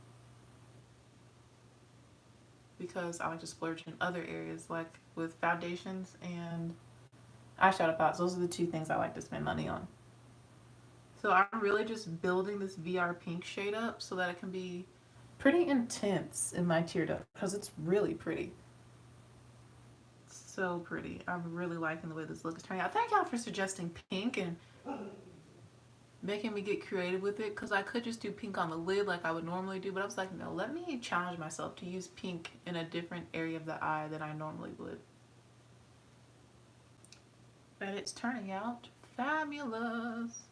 A: because I like to splurge in other areas, like with foundations and eyeshadow palettes. Those are the two things I like to spend money on. So I'm really just building this VR pink shade up so that it can be pretty intense in my tear duct because it's really pretty. So pretty. I'm really liking the way this look is turning out. Thank y'all for suggesting pink and making me get creative with it, because I could just do pink on the lid like I would normally do, but I was like, no, let me challenge myself to use pink in a different area of the eye than I normally would. And it's turning out fabulous.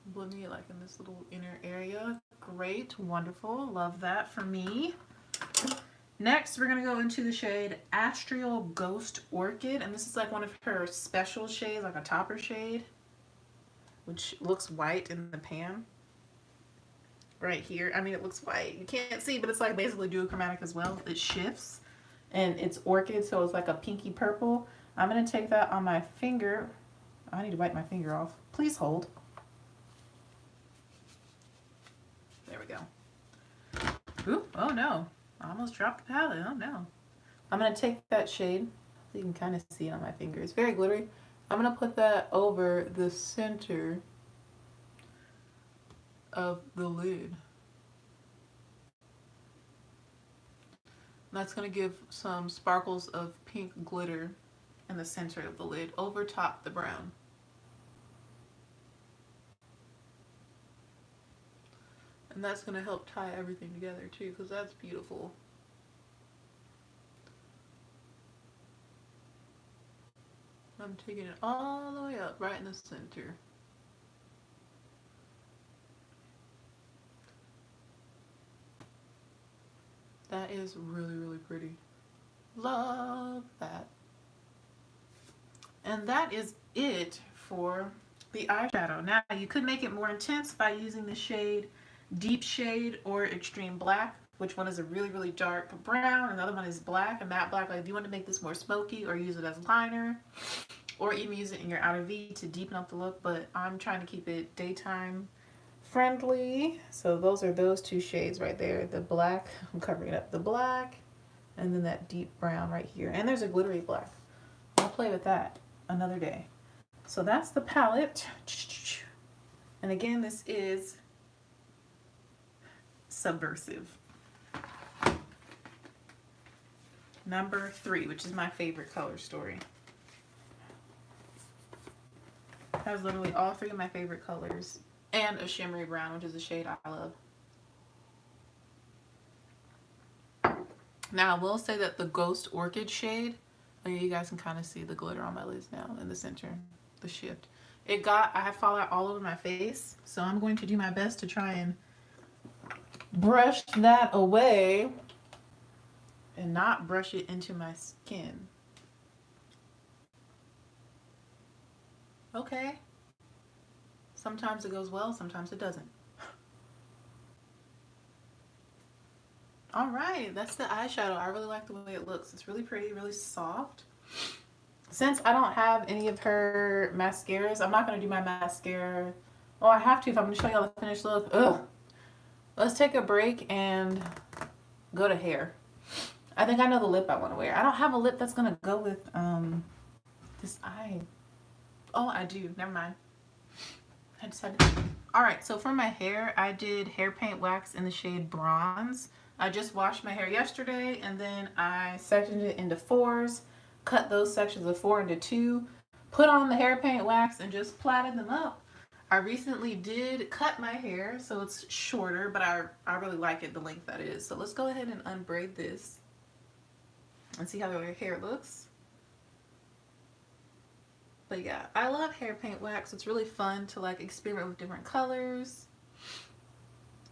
A: Blending it like in this little inner area. Great, wonderful, love that for me. Next, we're going to go into the shade Astral Ghost Orchid, and this is like one of her special shades, like a topper shade, which looks white in the pan. Right here. I mean, it looks white. You can't see, but it's like basically duochromatic as well. It shifts, and it's orchid, so it's like a pinky purple. I'm going to take that on my finger. I need to wipe my finger off. Please hold. There we go. Ooh, oh no. I almost dropped the palette. Oh no. I'm going to take that shade, so you can kind of see it on my finger. It's very glittery. I'm going to put that over the center of the lid. That's going to give some sparkles of pink glitter in the center of the lid over top the brown. And that's going to help tie everything together too, because that's beautiful. I'm taking it all the way up right in the center. That is really, really pretty. Love that. And that is it for the eyeshadow. Now, you could make it more intense by using the shade Deep Shade or Extreme Black, which one is a really, really dark brown, and the other one is black, a matte black. Like if you want to make this more smoky or use it as liner, or even use it in your outer V to deepen up the look, but I'm trying to keep it daytime friendly. So those are those two shades right there. The black, I'm covering up the black, and then that deep brown right here. And there's a glittery black. I'll play with that another day. So that's the palette. And again, this is Subversive. Number 3, which is my favorite color story. Has literally all 3 of my favorite colors and a shimmery brown, which is a shade I love. Now I will say that the Ghost Orchid shade, oh yeah, you guys can kind of see the glitter on my lids now in the center, the shift. I had fallout all over my face, so I'm going to do my best to try and brush that away and not brush it into my skin. Okay. Sometimes it goes well, sometimes it doesn't. All right, that's the eyeshadow. I really like the way it looks. It's really pretty, really soft. Since I don't have any of her mascaras, I'm not going to do my mascara. Oh, I have to if I'm going to show y'all the finished look. Ugh. Let's take a break and go to hair. I think I know the lip I want to wear. I don't have a lip that's going to go with this eye. Oh, I do. Never mind. I decided to. Alright, so for my hair, I did hair paint wax in the shade Bronze. I just washed my hair yesterday, and then I sectioned it into fours, cut those sections of 4 into 2, put on the hair paint wax, and just plaited them up. I recently did cut my hair, so it's shorter, but I really like it the length that it is. So let's go ahead and unbraid this and see how the hair looks. But yeah, I love hair paint wax. It's really fun to like experiment with different colors.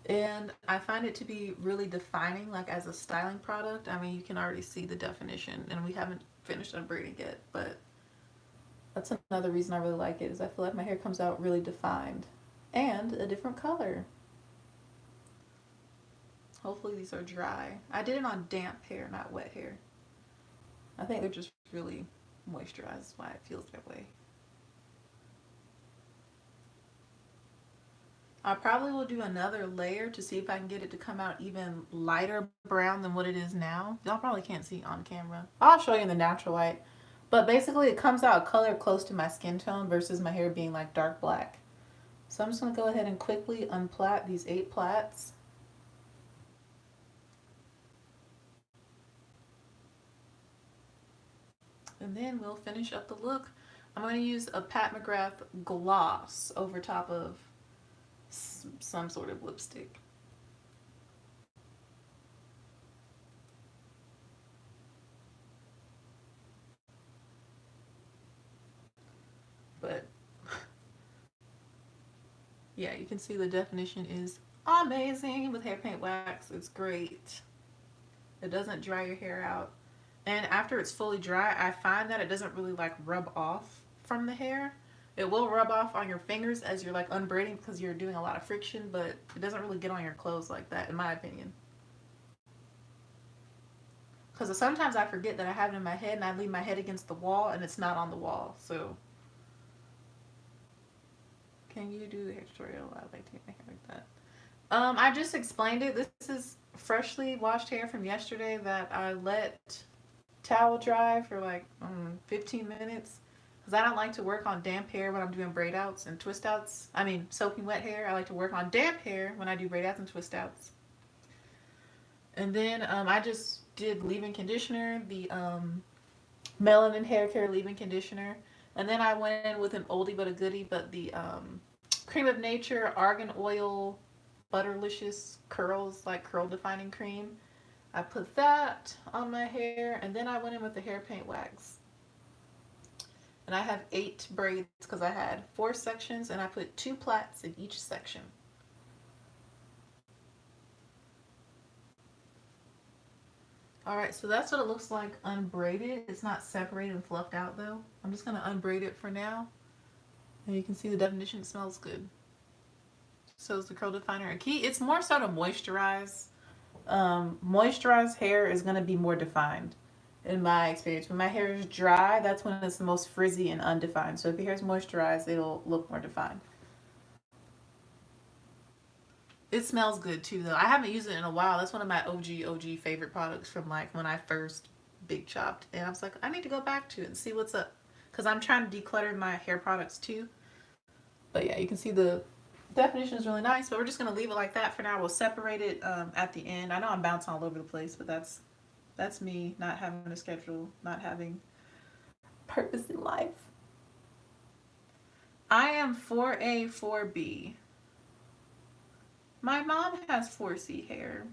A: And I find it to be really defining, like as a styling product. I mean, you can already see the definition, and we haven't finished unbraiding yet, but that's another reason I really like it, is I feel like my hair comes out really defined and a different color. Hopefully these are dry. I did it on damp hair, not wet hair. I think they're just really moisturized, that's why it feels that way. I probably will do another layer to see if I can get it to come out even lighter brown than what it is now. Y'all probably can't see on camera. I'll show you in the natural light. But basically it comes out a color close to my skin tone versus my hair being like dark black. So I'm just going to go ahead and quickly unplait these 8 plaits. And then we'll finish up the look. I'm going to use a Pat McGrath gloss over top of some sort of lipstick. But yeah, you can see the definition is amazing with hair paint wax. It's great. It doesn't dry your hair out. And after it's fully dry, I find that it doesn't really like rub off from the hair. It will rub off on your fingers as you're like unbraiding because you're doing a lot of friction, but it doesn't really get on your clothes like that, in my opinion. Because sometimes I forget that I have it in my head and I leave my head against the wall and it's not on the wall. So, can you do the hair tutorial? I'd like to get my hair like that. I just explained it. This is freshly washed hair from yesterday that I let towel dry for like 15 minutes. Because I don't like to work on damp hair when I'm doing braid outs and twist outs. I mean, soaking wet hair. I like to work on damp hair when I do braid outs and twist outs. And then I just did leave-in conditioner, the Melanin Hair Care leave-in conditioner. And then I went in with an oldie but a goodie, but the Cream of Nature Argan Oil Butterlicious Curls, like curl defining cream. I put that on my hair, and then I went in with the hair paint wax. And I have 8 braids because I had 4 sections, and I put 2 plaits in each section. Alright, so that's what it looks like unbraided. It's not separated and fluffed out though. I'm just going to unbraid it for now. And you can see the definition. It smells good. So is the curl definer a key? It's more so to moisturize. Moisturized hair is going to be more defined in my experience. When my hair is dry, that's when it's the most frizzy and undefined. So if your hair is moisturized, it'll look more defined. It smells good too though. I haven't used it in a while. That's one of my OG favorite products from like when I first big chopped. And I was like, I need to go back to it and see what's up. Because I'm trying to declutter my hair products too. But yeah, you can see the definition is really nice. But we're just going to leave it like that for now. We'll separate it at the end. I know I'm bouncing all over the place, but that's me not having a schedule, not having purpose in life. I am 4A, 4B. My mom has 4C hair.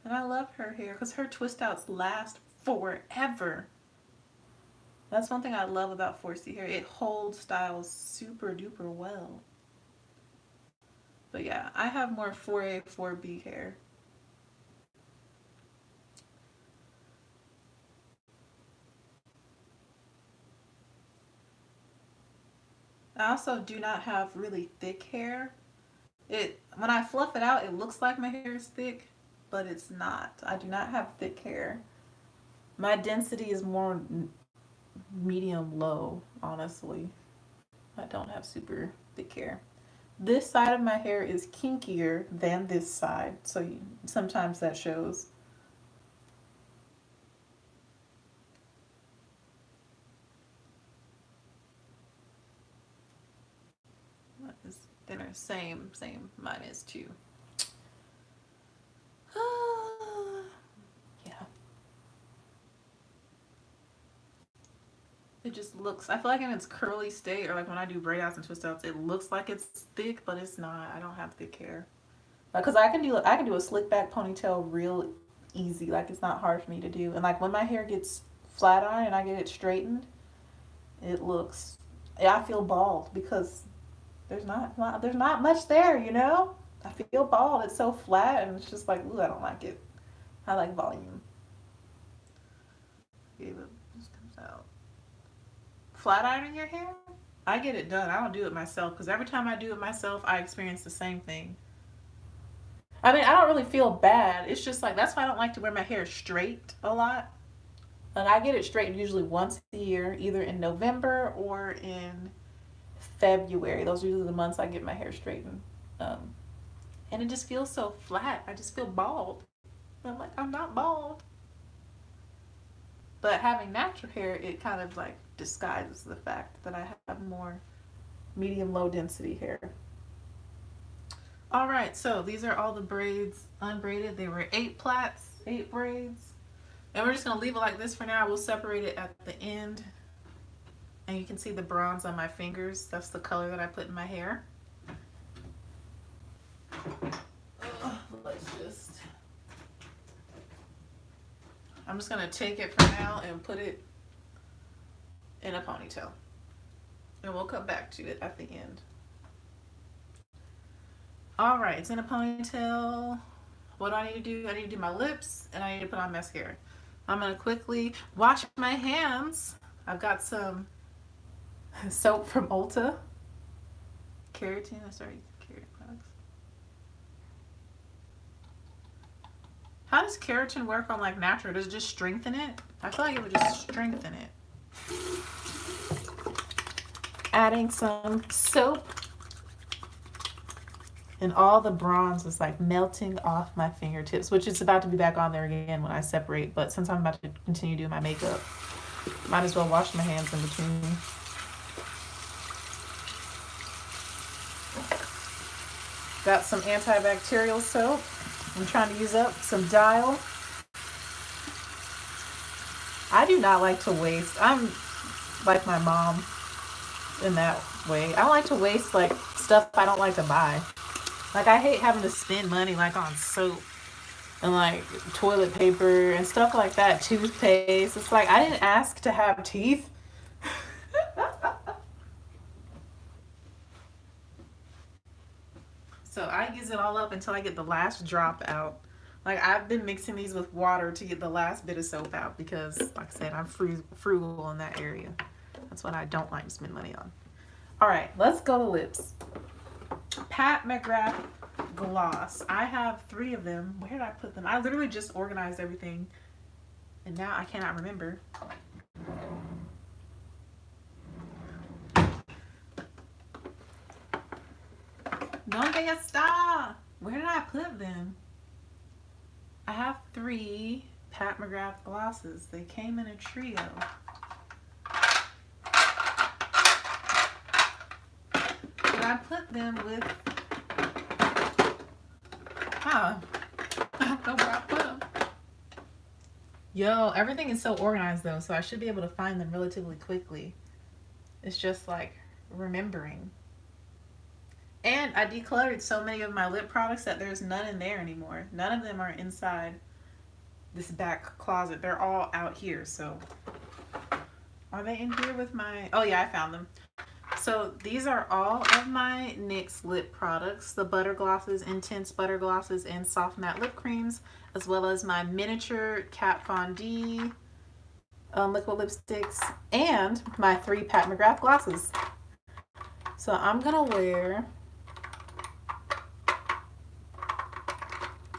A: And I love her hair because her twist outs last forever. That's one thing I love about 4C hair. It holds styles super duper well. But yeah, I have more 4A, 4B hair. I also do not have really thick hair. It when I fluff it out, it looks like my hair is thick, but it's not. I do not have thick hair. My density is more medium low, honestly. I don't have super thick hair. This side of my hair is kinkier than this side, so sometimes that shows. Thinner, same. Mine is too. Yeah. It just looks. I feel like in its curly state, or like when I do braid outs and twist outs, it looks like it's thick, but it's not. I don't have thick hair. Because I can do a slick back ponytail real easy. Like it's not hard for me to do. And like when my hair gets flat iron and I get it straightened, it looks. Yeah, I feel bald because there's not much there. You know. I feel bald. It's so flat and it's just like, ooh, I don't like it. I like volume. Okay, but this comes out. Flat ironing your hair? I get it done. I don't do it myself because every time I do it myself, I experience the same thing. I mean, I don't really feel bad. It's just like that's why I don't like to wear my hair straight a lot. And I get it straightened usually once a year, either in November or in February. Those are usually the months I get my hair straightened. Um, and it just feels so flat. I just feel bald. I'm like, I'm not bald. But having natural hair, it kind of like disguises the fact that I have more medium low density hair. All right, so these are all the braids unbraided. They were 8 plaits, 8 braids. And we're just gonna leave it like this for now. We'll separate it at the end. And you can see the bronze on my fingers. That's the color that I put in my hair. Let's just, I'm just gonna take it for now and put it in a ponytail. And we'll come back to it at the end. All right, it's in a ponytail. What do I need to do? I need to do my lips and I need to put on mascara. I'm gonna quickly wash my hands. I've got some soap from Ulta. Keratin, sorry, keratin products. How does keratin work on like natural? Does it just strengthen it? I feel like it would just strengthen it. Adding some soap. And all the bronze is like melting off my fingertips, which is about to be back on there again when I separate. But since I'm about to continue doing my makeup, might as well wash my hands in between. Got some antibacterial soap. I'm trying to use up some Dial. I do not like to waste. I'm like my mom in that way. I don't like to waste like stuff I don't like to buy. Like I hate having to spend money like on soap and like toilet paper and stuff like that, toothpaste. It's like I didn't ask to have teeth. So I use it all up until I get the last drop out. Like I've been mixing these with water to get the last bit of soap out because, like I said, I'm frugal in that area. That's what I don't like to spend money on. All right, let's go to lips. Pat McGrath gloss. I have 3 of them. Where did I put them? I literally just organized everything and now I cannot remember. Donde está? Where did I put them? I have 3 Pat McGrath glosses. They came in a trio. But I put them with, I don't know where I put them. Yo, everything is so organized though, so I should be able to find them relatively quickly. It's just like remembering. And I decluttered so many of my lip products that there's none in there anymore. None of them are inside this back closet. They're all out here, so. Are they in here with my, oh yeah, I found them. So these are all of my NYX lip products, the butter glosses, intense butter glosses, and soft matte lip creams, as well as my miniature Kat Von D liquid lipsticks, and my 3 Pat McGrath glosses. So I'm gonna wear,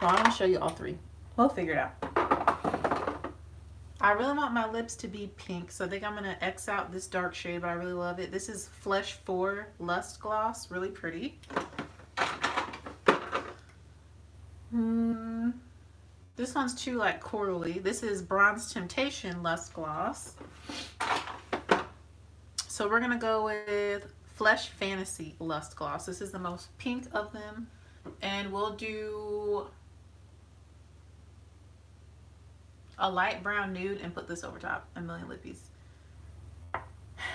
A: well, I'm gonna show you all three. We'll figure it out. I really want my lips to be pink, so I think I'm gonna X out this dark shade, but I really love it. This is Flesh 4 Lust Gloss, really pretty. This one's too like corally. This is Bronze Temptation Lust Gloss. So we're gonna go with Flesh Fantasy Lust Gloss. This is the most pink of them. And we'll do a light brown nude and put this over top, a million lippies.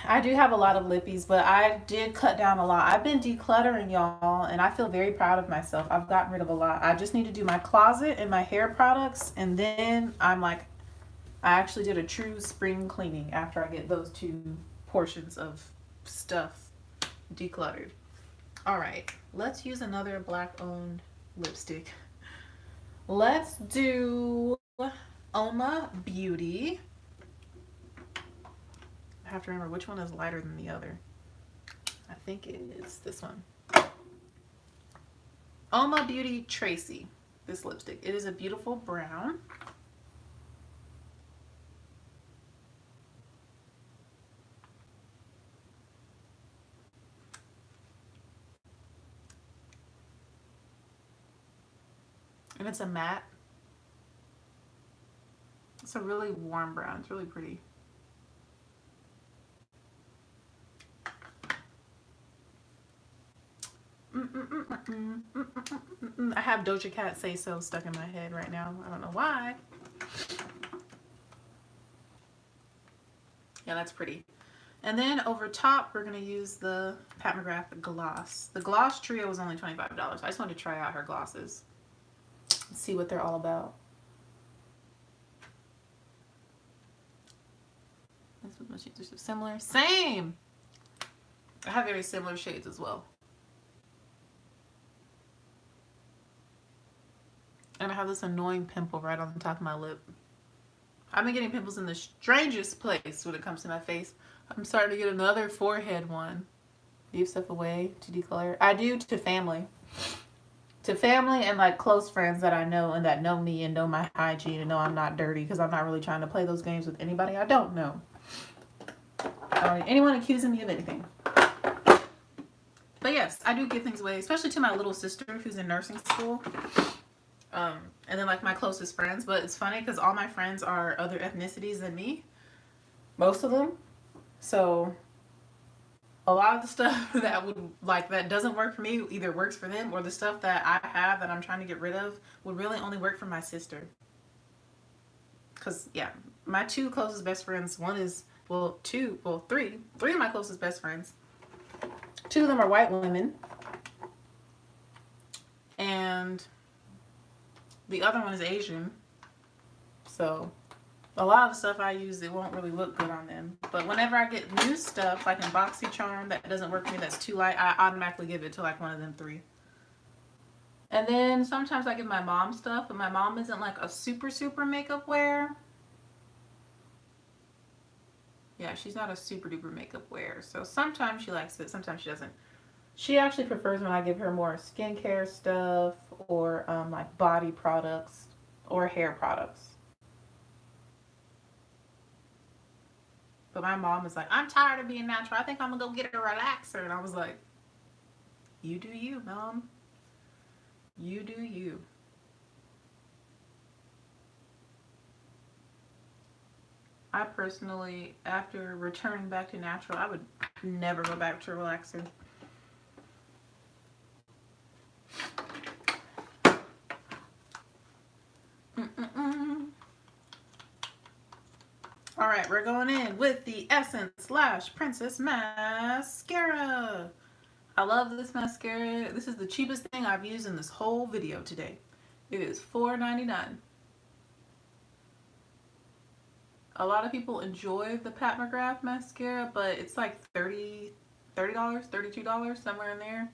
A: I do have a lot of lippies, but I did cut down a lot. I've been decluttering, y'all, and I feel very proud of myself. I've gotten rid of a lot. I just need to do my closet and my hair products, and then I'm like, I actually did a true spring cleaning after I get those two portions of stuff decluttered. All right, let's use another black-owned lipstick. Let's do Oma Beauty. I have to remember which one is lighter than the other. I think it is this one. Oma Beauty Tracy, this lipstick. It is a beautiful brown. And it's a matte. It's a really warm brown. It's really pretty. I have Doja Cat Say So stuck in my head right now. I don't know why. Yeah, that's pretty. And then over top, we're going to use the Pat McGrath gloss. The gloss trio was only $25. I just wanted to try out her glosses. See what they're all about. My shades are similar. Same! I have very similar shades as well. And I have this annoying pimple right on the top of my lip. I've been getting pimples in the strangest place when it comes to my face. I'm starting to get another forehead one. Leave stuff away to declutter. I do to family. To family and like close friends that I know and that know me and know my hygiene and know I'm not dirty, because I'm not really trying to play those games with anybody I don't know. Or anyone accusing me of anything. But yes, I do give things away, especially to my little sister who's in nursing school. And then like my closest friends. But it's funny because all my friends are other ethnicities than me. Most of them. So a lot of the stuff that would like that doesn't work for me either works for them, or the stuff that I have that I'm trying to get rid of would really only work for my sister. Because yeah, my two closest best friends, one is three of my closest best friends. Two of them are white women, and the other one is Asian. So a lot of the stuff I use, it won't really look good on them. But whenever I get new stuff, like in BoxyCharm, that doesn't work for me, that's too light, I automatically give it to like one of them three. And then sometimes I give my mom stuff, but my mom isn't like a super makeup wearer. Yeah, she's not a super duper makeup wearer. So sometimes she likes it, sometimes she doesn't. She actually prefers when I give her more skincare stuff or like body products or hair products. But my mom is like, I'm tired of being natural. I think I'm gonna go get a relaxer. And I was like, you do you, Mom. You do you. I personally, after returning back to natural, I would never go back to a relaxer. All right, we're going in with the Essence Lash Princess Mascara. I love this mascara. This is the cheapest thing I've used in this whole video today. It is $4.99. A lot of people enjoy the Pat McGrath mascara, but it's like $30, $32, somewhere in there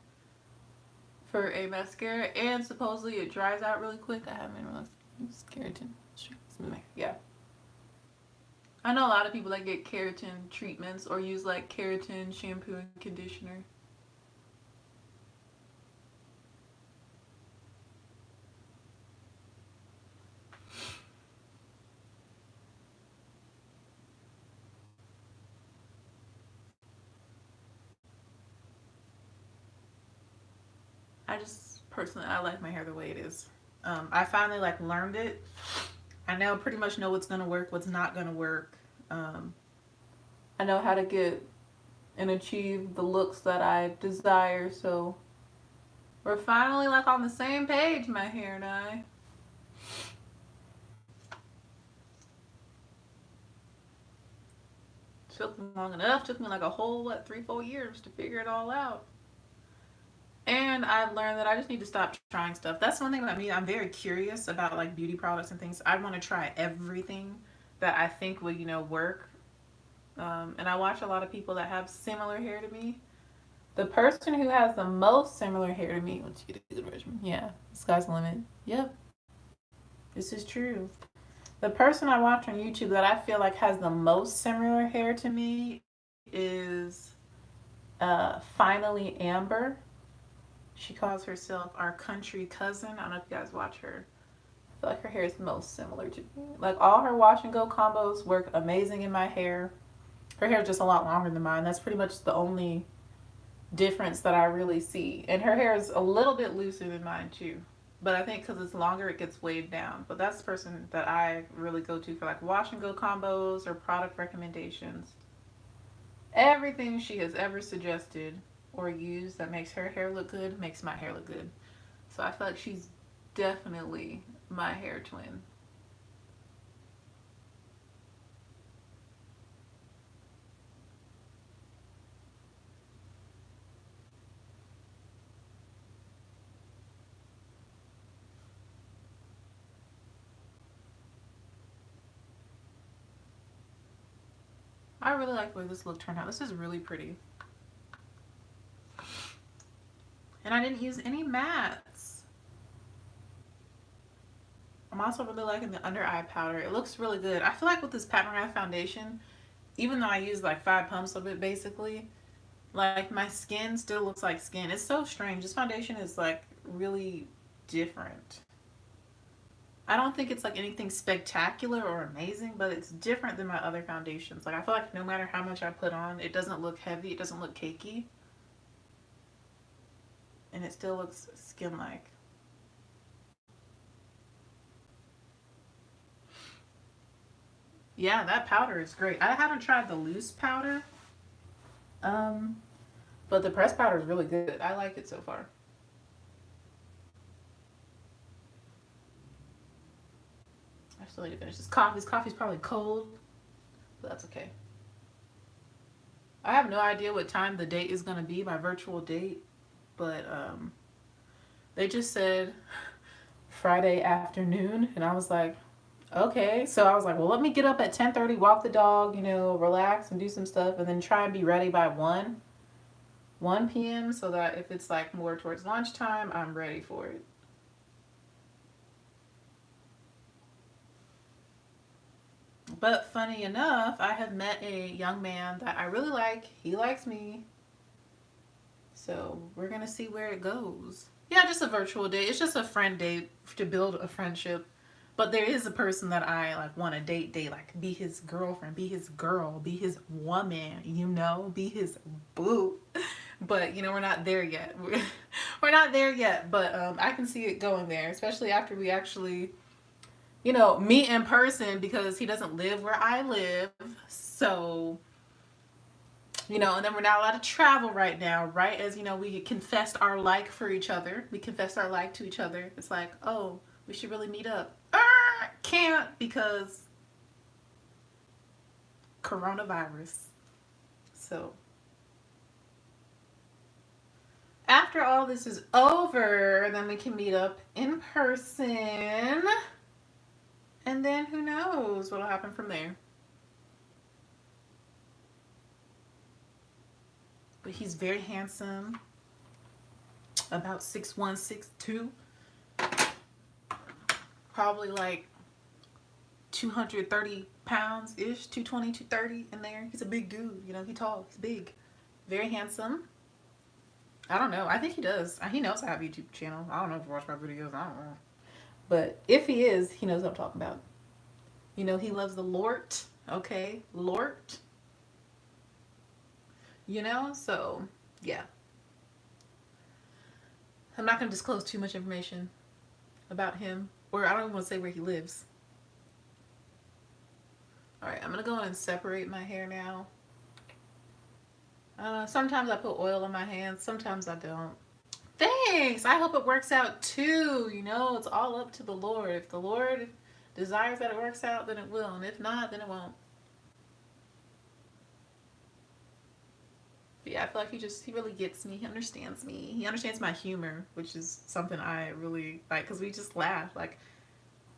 A: for a mascara. And supposedly it dries out really quick. I haven't realized. It's keratin. Yeah. I know a lot of people that get keratin treatments or use like keratin shampoo and conditioner. I just personally, I like my hair the way it is. I finally like learned it. I now pretty much know what's gonna work, what's not gonna work. Um, I know how to get and achieve the looks that I desire. So we're finally like on the same page, my hair and I. Took me long enough. Took me like a whole what 3-4 years to figure it all out. And I've learned that I just need to stop trying stuff. That's one thing about me. I'm very curious about like beauty products and things. I want to try everything that I think will, work. And I watch a lot of people that have similar hair to me. The person who has the most similar hair to me, let's get a good regimen. Yeah, the sky's the limit. Yep, this is true. The person I watch on YouTube that I feel like has the most similar hair to me is Finally Amber. She calls herself our country cousin. I don't know if you guys watch her. I feel like her hair is most similar to me. Like all her wash and go combos work amazing in my hair. Her hair is just a lot longer than mine. That's pretty much the only difference that I really see. And her hair is a little bit looser than mine too. But I think because it's longer, it gets weighed down. But that's the person that I really go to for like wash and go combos or product recommendations. Everything she has ever suggested or used that makes her hair look good makes my hair look good. So I feel like she's definitely my hair twin. I really like the way this look turned out. This is really pretty. And I didn't use any mattes. I'm also really liking the under eye powder. It looks really good. I feel like with this Pat McGrath foundation, even though I use like 5 pumps of it basically, like my skin still looks like skin. It's so strange. This foundation is like really different. I don't think it's like anything spectacular or amazing, but it's different than my other foundations. Like I feel like no matter how much I put on, it doesn't look heavy, it doesn't look cakey, and it still looks skin-like. Yeah, that powder is great. I haven't tried the loose powder, um, but the pressed powder is really good. I like it so far. I still need to finish this coffee. This coffee's probably cold, but that's okay. I have no idea what time the date is going to be, my virtual date, but they just said Friday afternoon, and I was like, okay. So I was like, well, let me get up at 10:30, walk the dog, relax and do some stuff, and then try and be ready by 1 p.m. so that if it's like more towards lunchtime, I'm ready for it. But funny enough, I have met a young man that I really like. He likes me. So we're going to see where it goes. Yeah, just a virtual date. It's just a friend date to build a friendship. But there is a person that I like want to date, like be his girlfriend, be his girl, be his woman, be his boo. But we're not there yet. We're not there yet, but I can see it going there, especially after we actually meet in person because he doesn't live where I live. So, and then we're not allowed to travel right now, right? As we confessed our like for each other. We confessed our like to each other. It's like, oh, we should really meet up. Can't because coronavirus. So, after all this is over, then we can meet up in person. And then who knows what'll happen from there. But he's very handsome. About 6'1", 6'2". Probably like 230 pounds ish, 220, 230 in there. He's a big dude, he's tall, he's big. Very handsome. I don't know. I think he does. He knows I have a YouTube channel. I don't know if you watch my videos. I don't know. But if he is, he knows what I'm talking about. You know, he loves the Lord. Okay, Lord. You know, so yeah. I'm not going to disclose too much information about him, or I don't even want to say where he lives. All right, I'm going to go in and separate my hair now. Sometimes I put oil on my hands, sometimes I don't. Thanks. I hope it works out too. You know, it's all up to the Lord. If the Lord desires that it works out, then it will. And if not, then it won't. But yeah, I feel like he really gets me. He understands me. He understands my humor, which is something I really like because we just laugh. Like,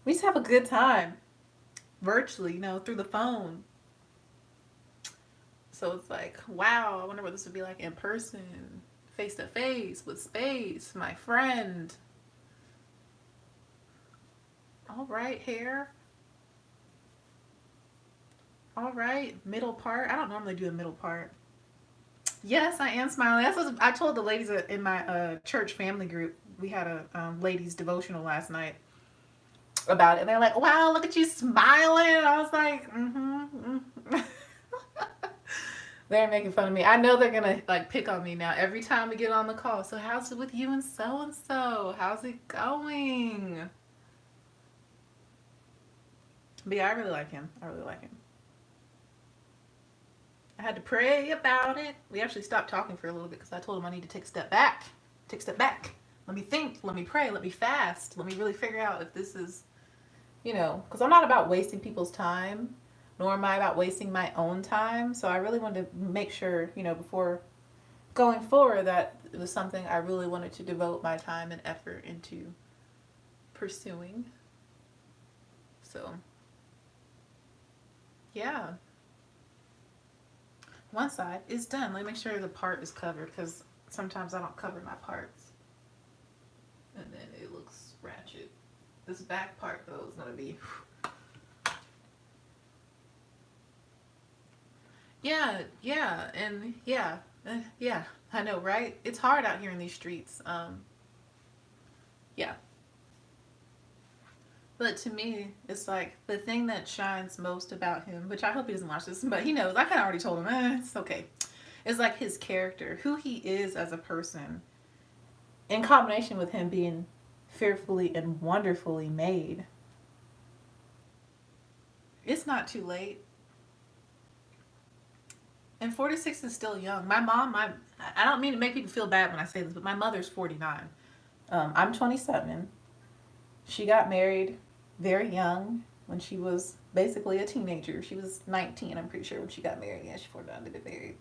A: we just have a good time virtually, you know, through the phone. So it's like, wow, I wonder what this would be like in person, face to face, with space, my friend. All right, hair. All right, middle part. I don't normally do a middle part. Yes, I am smiling. That's what I told the ladies in my church family group. We had a ladies devotional last night about it, and they're like, "Wow, look at you smiling." And I was like, "Mm-hmm." They're making fun of me. I know they're gonna like pick on me now every time we get on the call. So how's it with you and so and so? How's it going? But yeah, I really like him. I really like him. I had to pray about it. We actually stopped talking for a little bit because I told him I need to take a step back. Take a step back. Let me think. Let me pray. Let me fast. Let me really figure out if this is, you know, because I'm not about wasting people's time, nor am I about wasting my own time. So I really wanted to make sure, you know, before going forward that it was something I really wanted to devote my time and effort into pursuing. So, yeah. One side is done. Let me make sure the part is covered because sometimes I don't cover my parts. And then it looks ratchet. This back part though is going to be... Yeah, yeah, and yeah, yeah, I know, right? It's hard out here in these streets. Yeah. But to me, it's like the thing that shines most about him, which I hope he doesn't watch this, but he knows. I kind of already told him, it's okay. It's like his character, who he is as a person, in combination with him being fearfully and wonderfully made. It's not too late. And 46 is still young. My mom, I don't mean to make people feel bad when I say this, but my mother's 49. I'm 27. She got married very young when she was basically a teenager. She was 19, I'm pretty sure, when she got married. Yeah, she 49 to get married.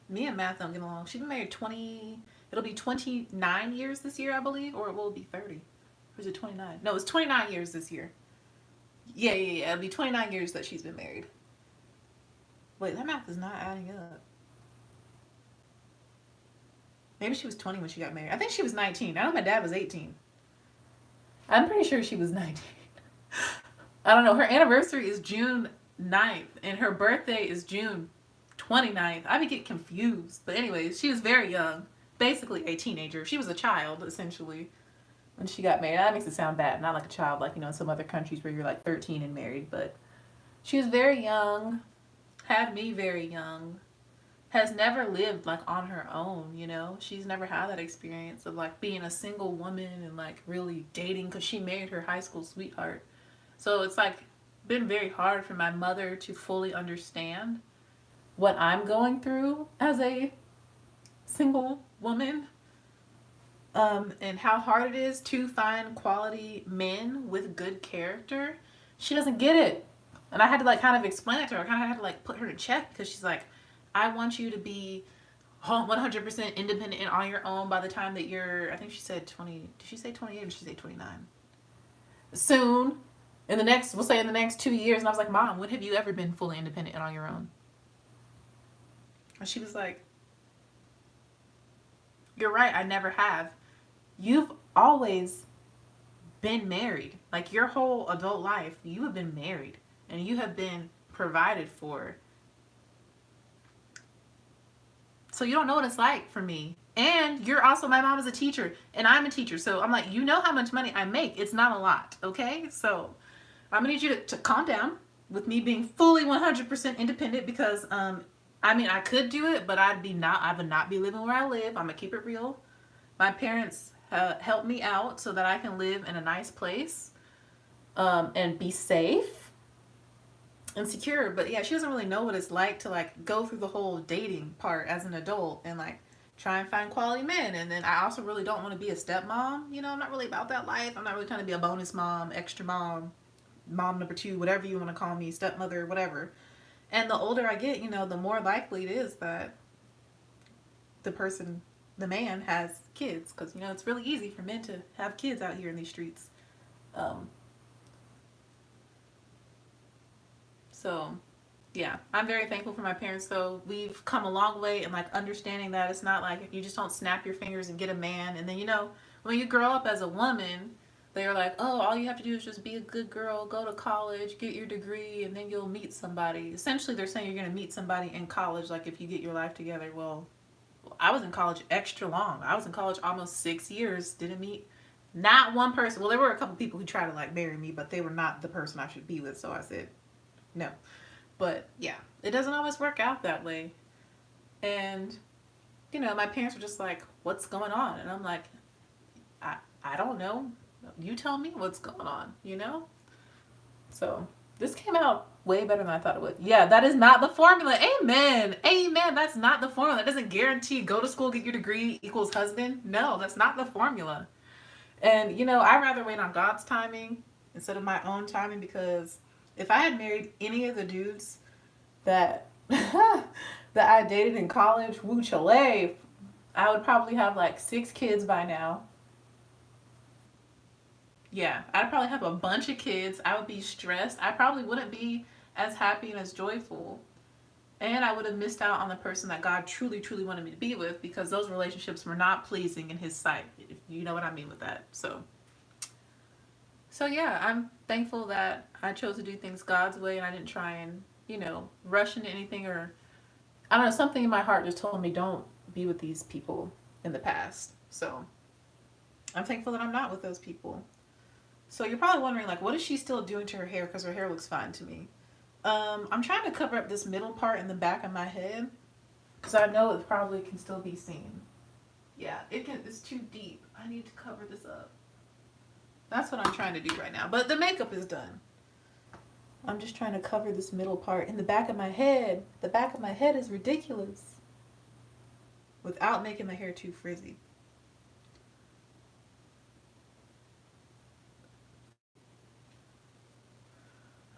A: Me and Matt don't get along. She's been married 20, it'll be 29 years this year, I believe, or it will be 30. Or is it 29? No, it's 29 years this year. Yeah. It'll be 29 years that she's been married. Wait, that math is not adding up. Maybe she was 20 when she got married. I think she was 19. I know my dad was 18. I'm pretty sure she was 19. I don't know. Her anniversary is June 9th, and her birthday is June 29th. I would get confused. But anyways, she was very young. Basically a teenager. She was a child, essentially, when she got married. That makes it sound bad. Not like a child, like, you know, in some other countries where you're like 13 and married. But she was very young. Had me very young. Has never lived like on her own, you know. She's never had that experience of like being a single woman and like really dating because she married her high school sweetheart. So it's like been very hard for my mother to fully understand what I'm going through as a single woman, and how hard it is to find quality men with good character. She doesn't get it. And I had to like kind of explain it to her. I kind of had to like put her in check because she's like, I want you to be 100% independent and on your own by the time that you're, I think she said 20, did she say 28 or did she say 29? Soon, in the next, we'll say in the next 2 years. And I was like, Mom, when have you ever been fully independent and on your own? And she was like, you're right, I never have. You've always been married. Like your whole adult life, you have been married and you have been provided for. So you don't know what it's like for me And you're also, my mom is a teacher and I'm a teacher. So I'm like, you know how much money I make. It's not a lot. Okay. So I'm gonna need you to calm down with me being fully 100% independent because, I mean, I could do it, but I would not be living where I live. I'm gonna keep it real. My parents help me out so that I can live in a nice place, and be safe and secure. But yeah, she doesn't really know what it's like to like go through the whole dating part as an adult and like try and find quality men. And then I also really don't want to be a stepmom. You know, I'm not really about that life. I'm not really trying to be a bonus mom, extra mom, mom number two, whatever you want to call me, stepmother, whatever. And the older I get, you know, the more likely it is that the person, the man, has kids. Because, you know, it's really easy for men to have kids out here in these streets. Um, so, yeah, I'm very thankful for my parents, though. We've come a long way in, like, understanding that it's not like you just don't snap your fingers and get a man. And then, you know, when you grow up as a woman, they're like, oh, all you have to do is just be a good girl, go to college, get your degree, and then you'll meet somebody. Essentially, they're saying you're going to meet somebody in college, like, if you get your life together. Well, I was in college extra long. I was in college almost 6 years. Didn't meet not one person. Well, there were a couple people who tried to like marry me, but they were not the person I should be with. So I said no. But yeah, it doesn't always work out that way. And you know, my parents were just like, "What's going on?" And I'm like, I don't know. You tell me what's going on. You know. So this came out way better than I thought it would. Yeah, that is not the formula. Amen. Amen. That's not the formula. That doesn't guarantee go to school, get your degree equals husband. No, that's not the formula. And, you know, I'd rather wait on God's timing instead of my own timing because if I had married any of the dudes that that I dated in college, woo chale, I would probably have like 6 kids by now. Yeah, I'd probably have a bunch of kids. I would be stressed. I probably wouldn't be as happy and as joyful. And I would have missed out on the person that God truly, truly wanted me to be with because those relationships were not pleasing in His sight. If you know what I mean with that. So yeah, I'm thankful that I chose to do things God's way and I didn't try and, you know, rush into anything or, I don't know, something in my heart just told me don't be with these people in the past. So I'm thankful that I'm not with those people. So you're probably wondering, like, what is she still doing to her hair? Because her hair looks fine to me. I'm trying to cover up this middle part in the back of my head because I know it probably can still be seen. Yeah, it can. It's too deep. I need to cover this up. That's what I'm trying to do right now. But the makeup is done. I'm just trying to cover this middle part in the back of my head. The back of my head is ridiculous without making my hair too frizzy.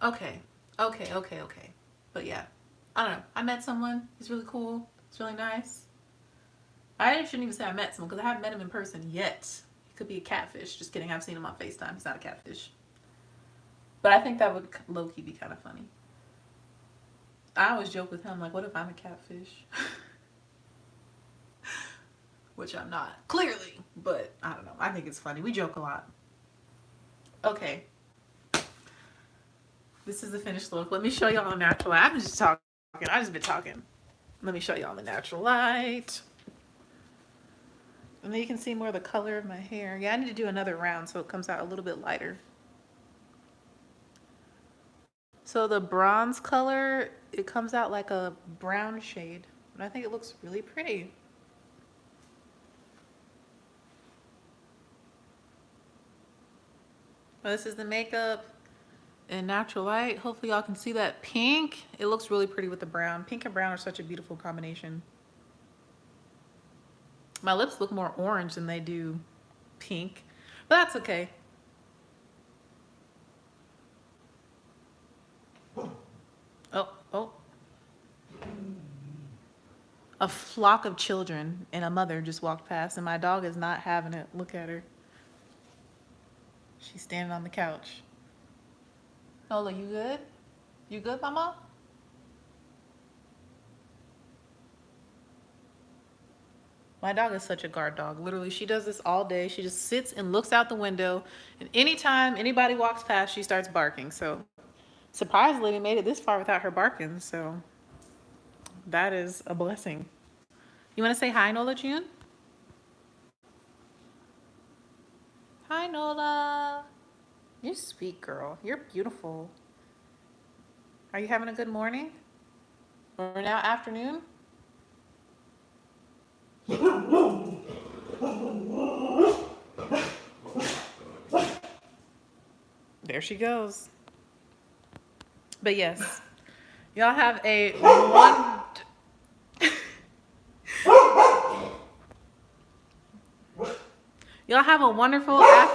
A: Okay, okay. But yeah, I don't know. I met someone. He's really cool. He's really nice. I shouldn't even say I met someone because I haven't met him in person yet. He could be a catfish. Just kidding. I've seen him on FaceTime. He's not a catfish. But I think that would low key be kind of funny. I always joke with him, like, what if I'm a catfish? Which I'm not, clearly. But I don't know. I think it's funny. We joke a lot. Okay. This is the finished look. Let me show y'all the natural light. I'm just talking. I just been talking. Let me show y'all the natural light. And then you can see more of the color of my hair. Yeah, I need to do another round so it comes out a little bit lighter. So the bronze color, it comes out like a brown shade. And I think it looks really pretty. Well, this is the makeup in natural light. Hopefully y'all can see that pink. It looks really pretty with the brown. Pink and brown are such a beautiful combination. My lips look more orange than they do pink, but that's okay. Oh. A flock of children and a mother just walked past, and my dog is not having it. Look at her. She's standing on the couch. Nola, you good? You good, mama? My dog is such a guard dog. Literally, she does this all day. She just sits and looks out the window, and anytime anybody walks past, she starts barking. So, surprisingly, we made it this far without her barking. So, that is a blessing. You want to say hi, Nola June? Hi, Nola. You're sweet, girl. You're beautiful. Are you having a good morning? Or now afternoon? There she goes. But yes, y'all have a y'all have a wonderful afternoon.